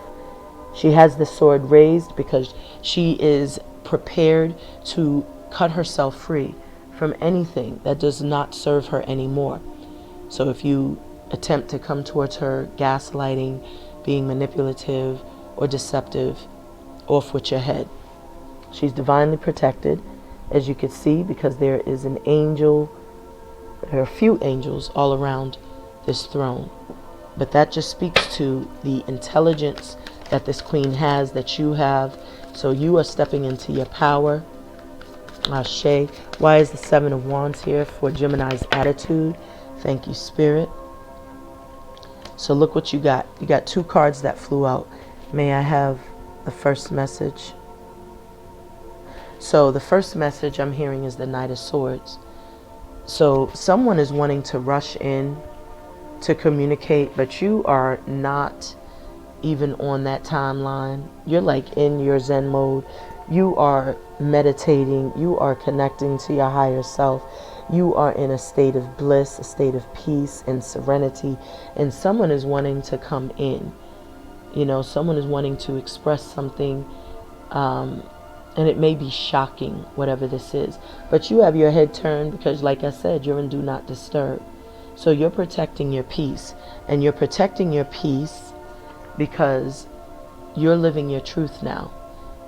She has the sword raised because she is prepared to cut herself free from anything that does not serve her anymore. So if you attempt to come towards her gaslighting, being manipulative or deceptive, off with your head. She's divinely protected, as you can see, because there is an angel. There are a few angels all around this throne. But that just speaks to the intelligence that this queen has, that you have. So you are stepping into your power. Ashe. Why is the Seven of Wands here? For Gemini's attitude. Thank you, Spirit. So look what you got. You got two cards that flew out. May I have the first message? So the first message I'm hearing is the Knight of Swords. So someone is wanting to rush in to communicate, but you are not even on that timeline. You're like in your Zen mode. You are meditating. You are connecting to your higher self. You are in a state of bliss, a state of peace and serenity. And someone is wanting to come in. Someone is wanting to express something And it may be shocking, whatever this is. But you have your head turned because, like I said, you're in do not disturb. So you're protecting your peace. And you're protecting your peace because you're living your truth now.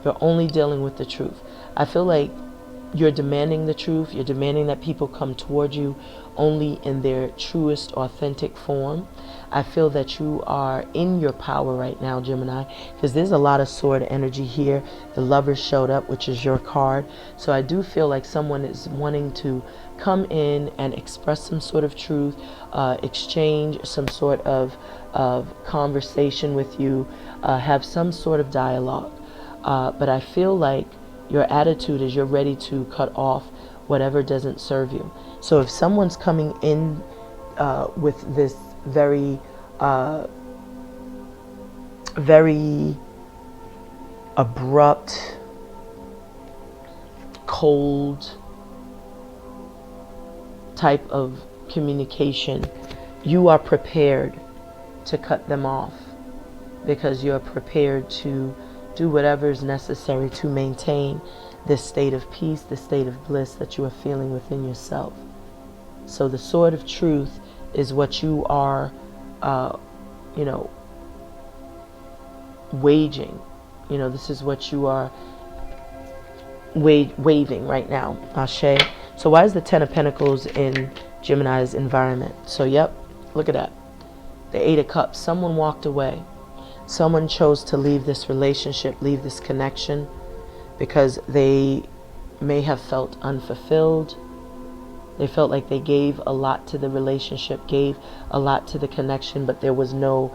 You're only dealing with the truth. I feel like you're demanding the truth. You're demanding that people come toward you only in their truest, authentic form. I feel that you are in your power right now, Gemini, because there's a lot of sword energy here. The Lovers showed up, which is your card. So I do feel like someone is wanting to come in and express some sort of truth, exchange some sort of conversation with you, have some sort of dialogue. But I feel like your attitude is you're ready to cut off whatever doesn't serve you. So if someone's coming in with this very abrupt, cold type of communication, you are prepared to cut them off because you're prepared to do whatever is necessary to maintain this state of peace, this state of bliss that you are feeling within yourself. So the sword of truth is what you are, waging. This is what you are waving right now. Ashe. So why is the Ten of Pentacles in Gemini's environment? So, yep, look at that. The Eight of Cups. Someone walked away. Someone chose to leave this relationship, leave this connection, because they may have felt unfulfilled. They felt like they gave a lot to the relationship, gave a lot to the connection, but there was no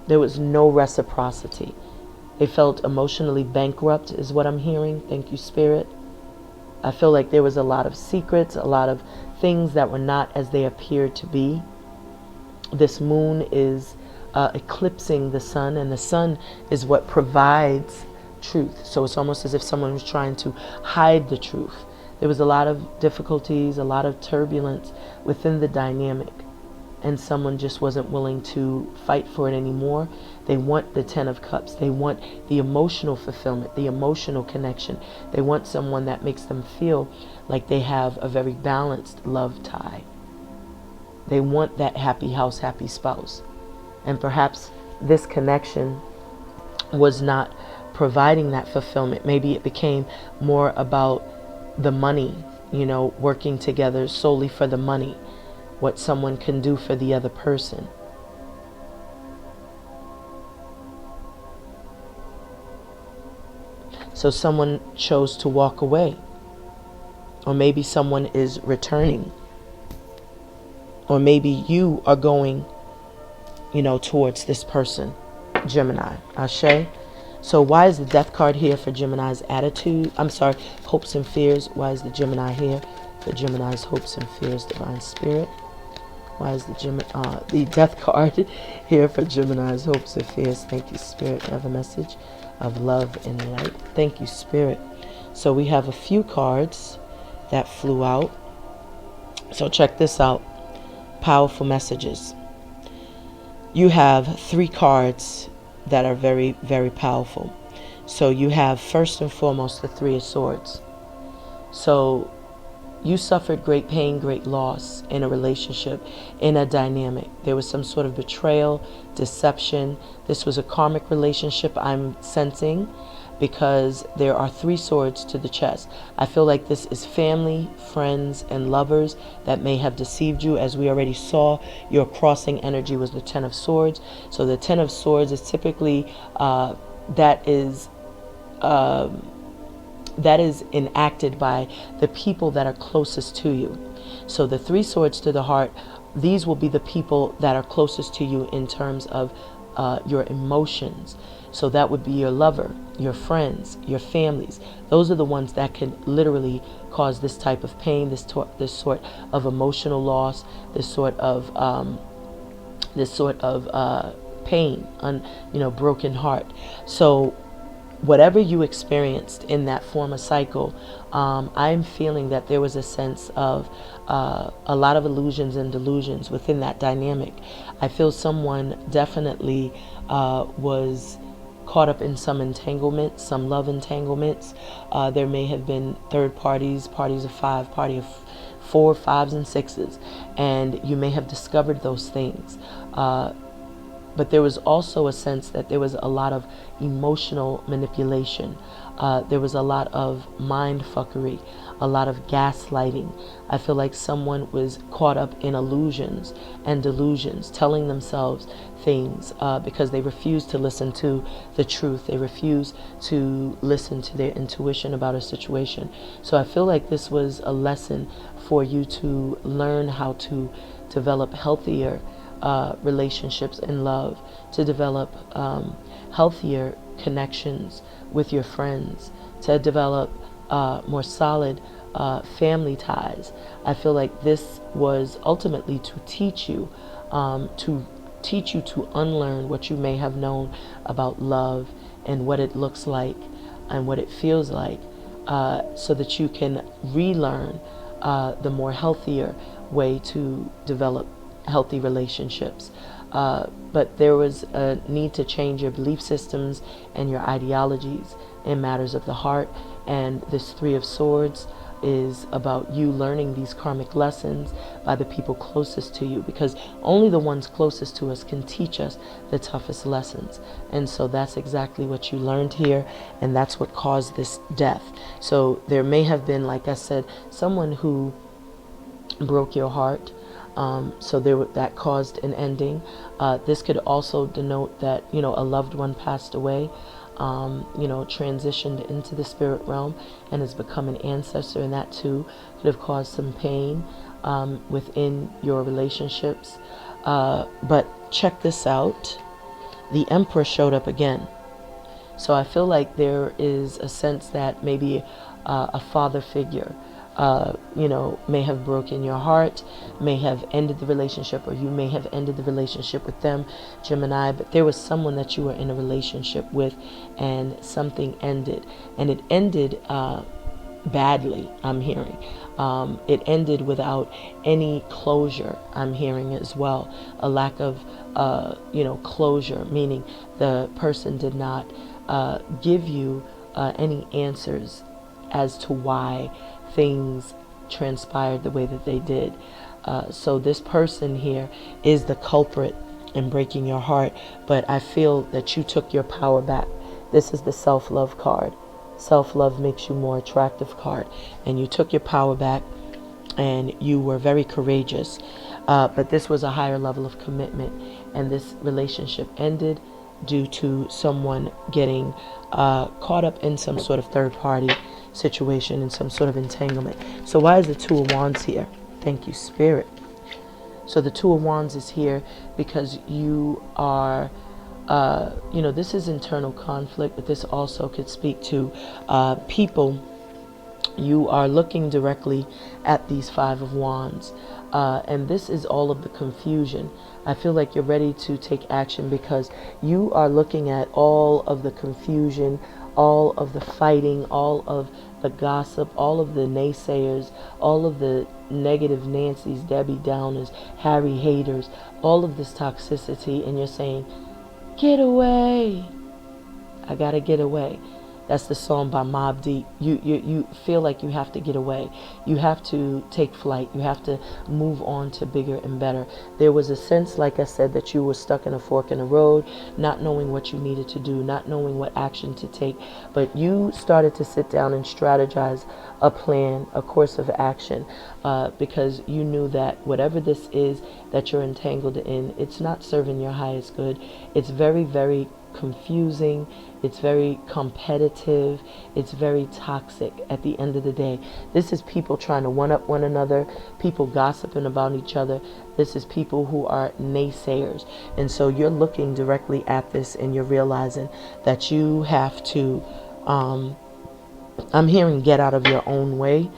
reciprocity. They felt emotionally bankrupt, is what I'm hearing. Thank you, Spirit. I feel like there was a lot of secrets, a lot of things that were not as they appeared to be. This moon is eclipsing the sun, and the sun is what provides truth. So it's almost as if someone was trying to hide the truth. There was a lot of difficulties, a lot of turbulence within the dynamic, and someone just wasn't willing to fight for it anymore. They want the Ten of Cups. They want the emotional fulfillment, the emotional connection. They want someone that makes them feel like they have a very balanced love tie. They want that happy house, happy spouse. And perhaps this connection was not providing that fulfillment. Maybe it became more about the money, working together solely for the money, what someone can do for the other person. So someone chose to walk away. Or maybe someone is returning. Or maybe you are going towards this person, Gemini. Ashe. So why is the Death card here for Gemini's attitude? I'm sorry, hopes and fears. Why is the Gemini here for Gemini's hopes and fears, Divine Spirit? Why is the Death card here for Gemini's hopes and fears? Thank you, Spirit. I have a message of love and light. Thank you, Spirit. So we have a few cards that flew out. So check this out. Powerful messages. You have 3 cards that are very, very powerful. So you have, first and foremost, the Three of Swords. So you suffered great pain, great loss in a relationship, in a dynamic. There was some sort of betrayal, deception. This was a karmic relationship, I'm sensing, because there are 3 swords to the chest. I feel like this is family, friends, and lovers that may have deceived you. As we already saw, your crossing energy was the Ten of Swords. So the Ten of Swords is typically that is enacted by the people that are closest to you. So the 3 swords to the heart, these will be the people that are closest to you in terms of your emotions. So that would be your lover, your friends, your families. Those are the ones that can literally cause this type of pain, this sort of emotional loss, this sort of pain, broken heart. So whatever you experienced in that former cycle, I'm feeling that there was a sense of a lot of illusions and delusions within that dynamic. I feel someone definitely was caught up in some entanglements, some love entanglements. There may have been third parties, parties of 5, party of 4, 5s, and 6s, and you may have discovered those things. But there was also a sense that there was a lot of emotional manipulation. There was a lot of mind fuckery, a lot of gaslighting. I feel like someone was caught up in illusions and delusions, telling themselves things because they refused to listen to the truth. They refused to listen to their intuition about a situation. So I feel like this was a lesson for you to learn how to develop healthier relationships in love, to develop healthier connections with your friends, to develop more solid family ties. I feel like this was ultimately to teach you to unlearn what you may have known about love and what it looks like and what it feels like, so that you can relearn the more healthier way to develop healthy relationships. But there was a need to change your belief systems and your ideologies in matters of the heart. And this 3 of Swords is about you learning these karmic lessons by the people closest to you, because only the ones closest to us can teach us the toughest lessons. And so that's exactly what you learned here, and that's what caused this death. So there may have been, like I said, someone who broke your heart. So that caused an ending. This could also denote that, a loved one passed away, transitioned into the spirit realm and has become an ancestor, and that too could have caused some pain within your relationships. But check this out. The Emperor showed up again. So I feel like there is a sense that maybe a father figure may have broken your heart, may have ended the relationship, or you may have ended the relationship with them, Gemini, but there was someone that you were in a relationship with and something ended, and it ended badly, I'm hearing. It ended without any closure, I'm hearing as well. A lack of, closure, meaning the person did not give you any answers as to why things transpired the way that they did. So this person here is the culprit in breaking your heart, but I feel that you took your power back. This is the self-love card. Self-love makes you more attractive card, and you took your power back and you were very courageous, but this was a higher level of commitment, and this relationship ended due to someone getting caught up in some sort of third party situation, in some sort of entanglement. So why is the 2 of Wands here? Thank you, Spirit. So the 2 of Wands is here because you are, this is internal conflict, but this also could speak to people. You are looking directly at these 5 of Wands, and this is all of the confusion. I feel like you're ready to take action because you are looking at all of the confusion, all of the fighting, all of the gossip, all of the naysayers, all of the negative Nancy's, Debbie Downers, Harry haters, all of this toxicity, and you're saying, get away. I gotta get away. That's the song by Mobb. You feel like you have to get away. You have to take flight. You have to move on to bigger and better. There was a sense, like I said, that you were stuck in a fork in the road, not knowing what you needed to do, not knowing what action to take. But you started to sit down and strategize a plan, a course of action, because you knew that whatever this is that you're entangled in, it's not serving your highest good. It's very, very confusing. It's very competitive. It's very toxic at the end of the day. This is people trying to one-up one another, people gossiping about each other. This is people who are naysayers. And so you're looking directly at this and you're realizing that you have to, I'm hearing, get out of your own way.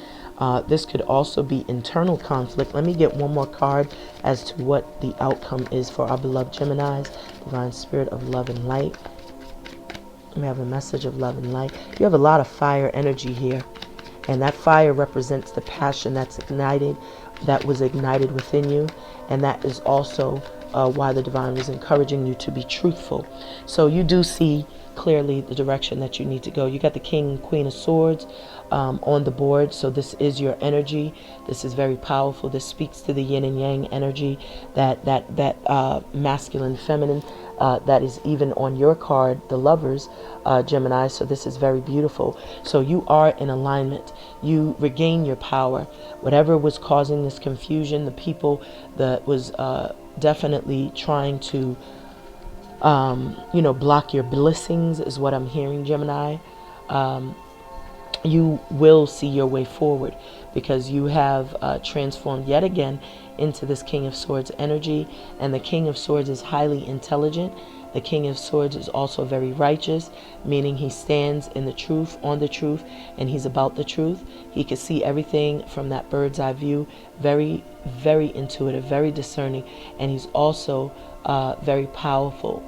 This could also be internal conflict. Let me get one more card as to what the outcome is for our beloved Geminis. Divine Spirit of love and light. We have a message of love and light. You have a lot of fire energy here, and that fire represents the passion that's ignited, that was ignited within you, and that is also why the divine was encouraging you to be truthful. So you do see clearly the direction that you need to go. You got the King and Queen of Swords on the board, so this is your energy. This is very powerful. This speaks to the yin and yang energy, that masculine, feminine, that is even on your card, the Lovers, Gemini. So this is very beautiful. So you are in alignment. You regain your power. Whatever was causing this confusion, the people that was definitely trying to block your blessings is what I'm hearing, Gemini. You will see your way forward because you have transformed yet again into this King of Swords energy. And the King of Swords is highly intelligent. The King of Swords is also very righteous, meaning he stands in the truth, on the truth, and he's about the truth. He can see everything from that bird's eye view. Very, very intuitive, very discerning, and he's also very powerful.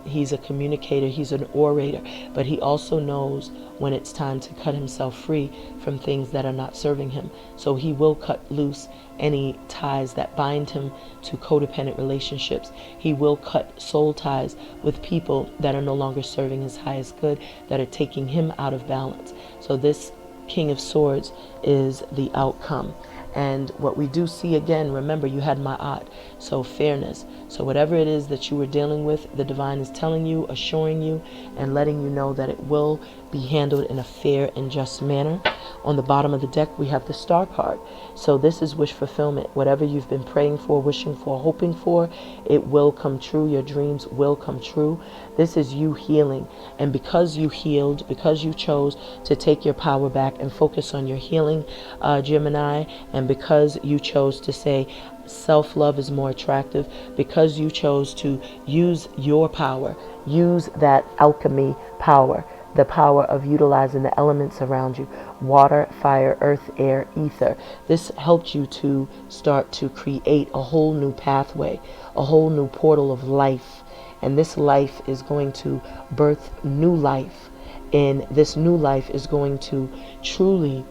He's a communicator, he's an orator, but he also knows when it's time to cut himself free from things that are not serving him. So he will cut loose any ties that bind him to codependent relationships. He will cut soul ties with people that are no longer serving his highest good, that are taking him out of balance. So this King of Swords is the outcome. And what we do see again, remember you had Maat, so fairness. So whatever it is that you were dealing with, the divine is telling you, assuring you, and letting you know that it will be handled in a fair and just manner. On the bottom of the deck, we have the Star card. So this is wish fulfillment. Whatever you've been praying for, wishing for, hoping for, it will come true. Your dreams will come true. This is you healing. And because you healed, because you chose to take your power back and focus on your healing, Gemini, and because you chose to say self-love is more attractive, because you chose to use your power, use that alchemy power, the power of utilizing the elements around you, water, fire, earth, air, ether. This helped you to start to create a whole new pathway, a whole new portal of life. And this life is going to birth new life. And this new life is going to truly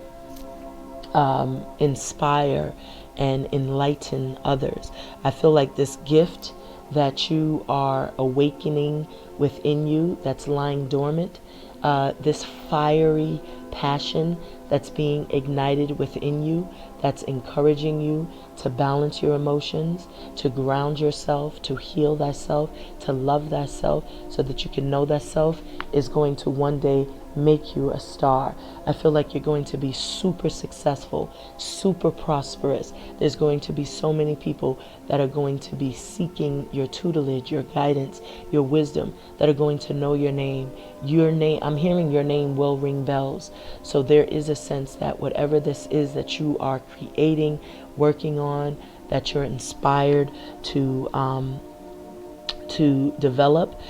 inspire and enlighten others. I feel like this gift that you are awakening within you that's lying dormant, this fiery passion that's being ignited within you, that's encouraging you to balance your emotions, to ground yourself, to heal thyself, to love thyself, so that you can know thyself, is going to one day make you a star. I feel like you're going to be super successful, super prosperous. There's going to be so many people that are going to be seeking your tutelage, your guidance, your wisdom, that are going to know your name. Your name, I'm hearing your name will ring bells. So there is a sense that whatever this is that you are creating, working on, that you're inspired to develop,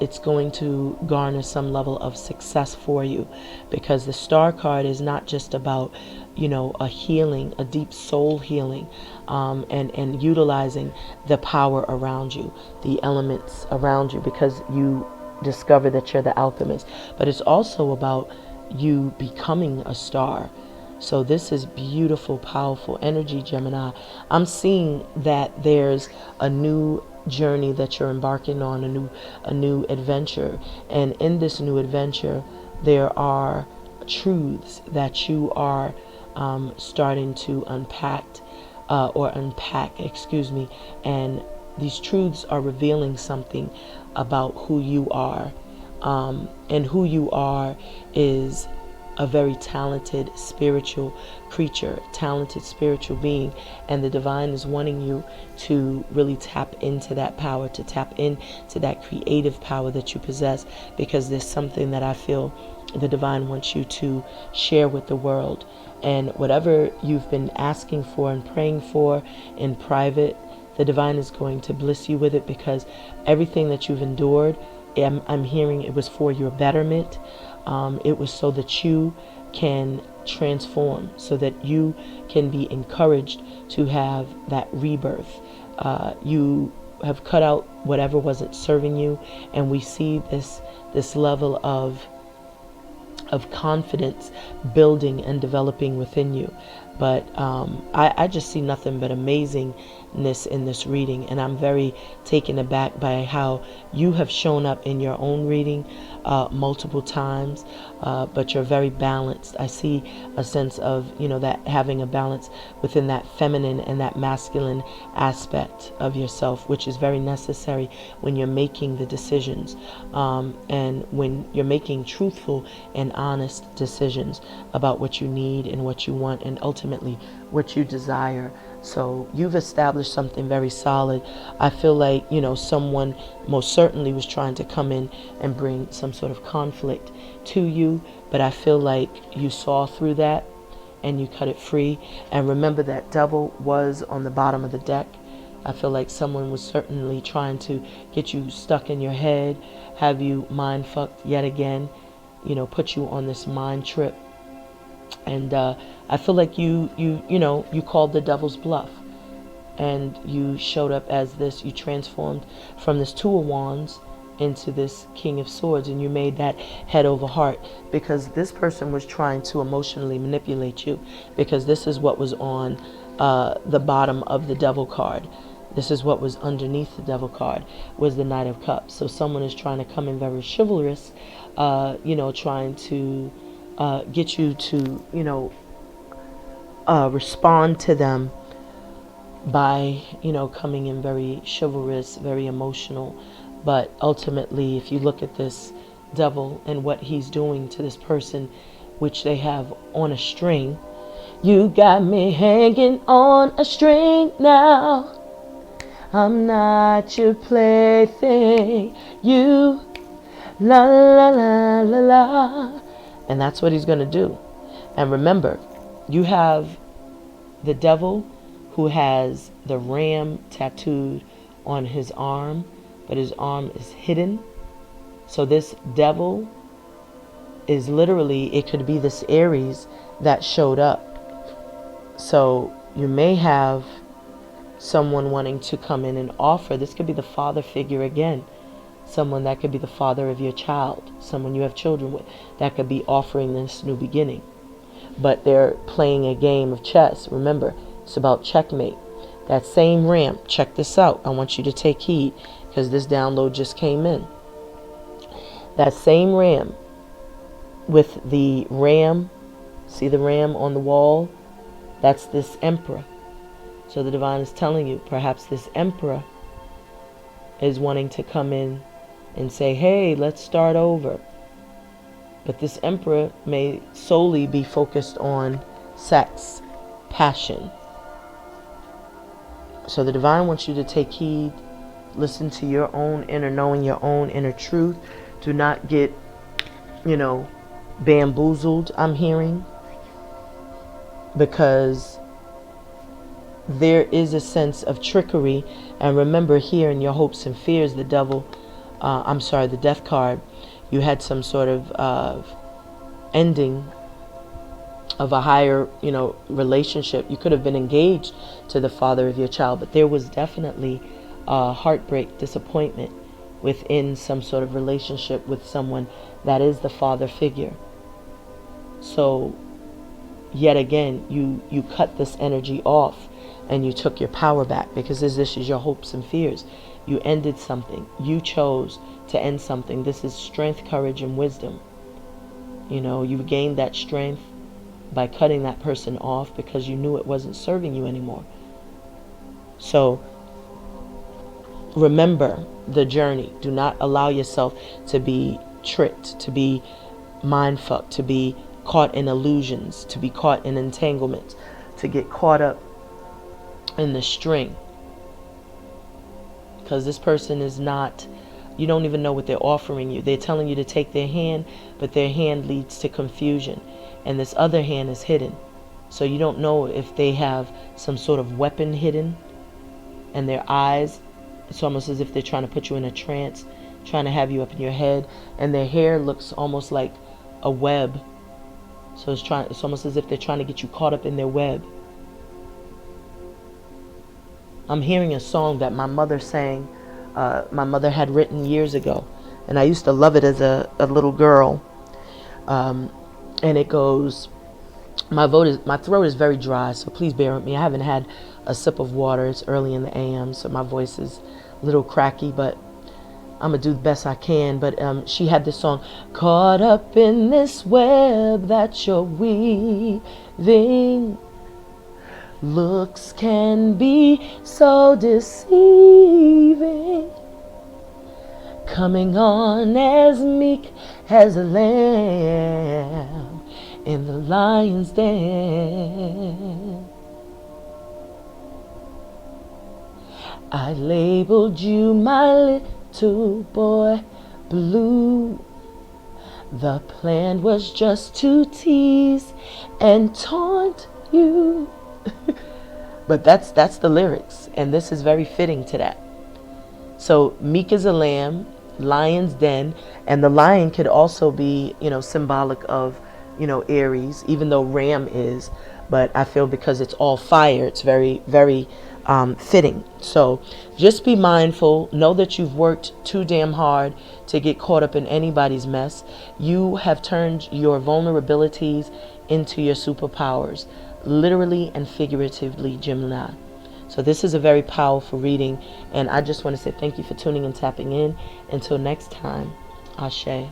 it's going to garner some level of success for you, because the Star card is not just about, a healing, a deep soul healing, and utilizing the power around you, the elements around you, because you discover that you're the alchemist, but it's also about you becoming a star. So this is beautiful, powerful energy, Gemini. I'm seeing that there's a new journey that you're embarking on, a new adventure, and in this new adventure there are truths that you are starting to unpack, and these truths are revealing something about who you are, and who you are is a very talented spiritual creature, talented spiritual being, and the divine is wanting you to really tap into that power, to tap into that creative power that you possess, because there's something that I feel the divine wants you to share with the world. And whatever you've been asking for and praying for in private, the divine is going to bless you with it, because everything that you've endured, I'm hearing it was for your betterment. It was so that you can transform, so that you can be encouraged to have that rebirth. You have cut out whatever wasn't serving you, and we see this level of confidence building and developing within you. But I just see nothing but amazing in this reading, and I'm very taken aback by how you have shown up in your own reading multiple times, but you're very balanced. I see a sense of, that having a balance within that feminine and that masculine aspect of yourself, which is very necessary when you're making the decisions, and when you're making truthful and honest decisions about what you need and what you want, and ultimately what you desire. So you've established something very solid. I feel like, someone most certainly was trying to come in and bring some sort of conflict to you, but I feel like you saw through that and you cut it free. And remember, that devil was on the bottom of the deck. I feel like someone was certainly trying to get you stuck in your head, have you mind fucked yet again, put you on this mind trip. And I feel like you called the devil's bluff, and you showed up as this. You transformed from this Two of Wands into this King of Swords, and you made that head over heart, because this person was trying to emotionally manipulate you, because this is what was on the bottom of the devil card. This is what was underneath the devil card, was the Knight of Cups. So someone is trying to come in very chivalrous, trying to get you to, respond to them by, coming in very chivalrous, very emotional. But ultimately, if you look at this devil and what he's doing to this person, which they have on a string, you got me hanging on a string now. I'm not your plaything. You, la la la la la. And that's what he's going to do. And remember, you have the devil who has the ram tattooed on his arm, but his arm is hidden. So this devil is literally, it could be this Aries that showed up. So you may have someone wanting to come in and offer. This could be the father figure again. Someone that could be the father of your child, someone you have children with, that could be offering this new beginning. But they're playing a game of chess. Remember, it's about checkmate. That same ram, check this out. I want you to take heed, because this download just came in. That same ram with the ram, see the ram on the wall? That's this emperor. So the divine is telling you, perhaps this emperor is wanting to come in and say, hey, let's start over. But this emperor may solely be focused on sex, passion. So the divine wants you to take heed, listen to your own inner knowing, your own inner truth. Do not get, bamboozled, I'm hearing. Because there is a sense of trickery. And remember, here in your hopes and fears, the devil, the death card, you had some sort of ending of a higher, relationship. You could have been engaged to the father of your child, but there was definitely heartbreak, disappointment within some sort of relationship with someone that is the father figure. So yet again, you cut this energy off and you took your power back, because this is your hopes and fears. You ended something. You chose to end something. This is strength, courage, and wisdom. You gained that strength by cutting that person off, because you knew it wasn't serving you anymore. So remember the journey. Do not allow yourself to be tricked, to be mind fucked, to be caught in illusions, to be caught in entanglements, to get caught up in the string. Because this person is not, you don't even know what they're offering you. They're telling you to take their hand, but their hand leads to confusion. And this other hand is hidden. So you don't know if they have some sort of weapon hidden. And their eyes, it's almost as if they're trying to put you in a trance, trying to have you up in your head. And their hair looks almost like a web. So it's almost as if they're trying to get you caught up in their web. I'm hearing a song that my mother sang, my mother had written years ago, and I used to love it as a little girl. And it goes, my throat is very dry, so please bear with me. I haven't had a sip of water. It's early in the AM, so my voice is a little cracky, but I'm going to do the best I can. But she had this song, caught up in this web that you're weaving. Looks can be so deceiving. Coming on as meek as a lamb in the lion's den. I labeled you my little boy blue. The plan was just to tease and taunt you. But that's the lyrics, and this is very fitting to that. So meek as a lamb, lion's den, and the lion could also be, symbolic of, Aries, even though ram is, but I feel because it's all fire, it's very, very fitting. So just be mindful. Know that you've worked too damn hard to get caught up in anybody's mess. You have turned your vulnerabilities into your superpowers, literally and figuratively, Gemini. So this is a very powerful reading, and I just want to say thank you for tuning and tapping in. Until next time, Ashe.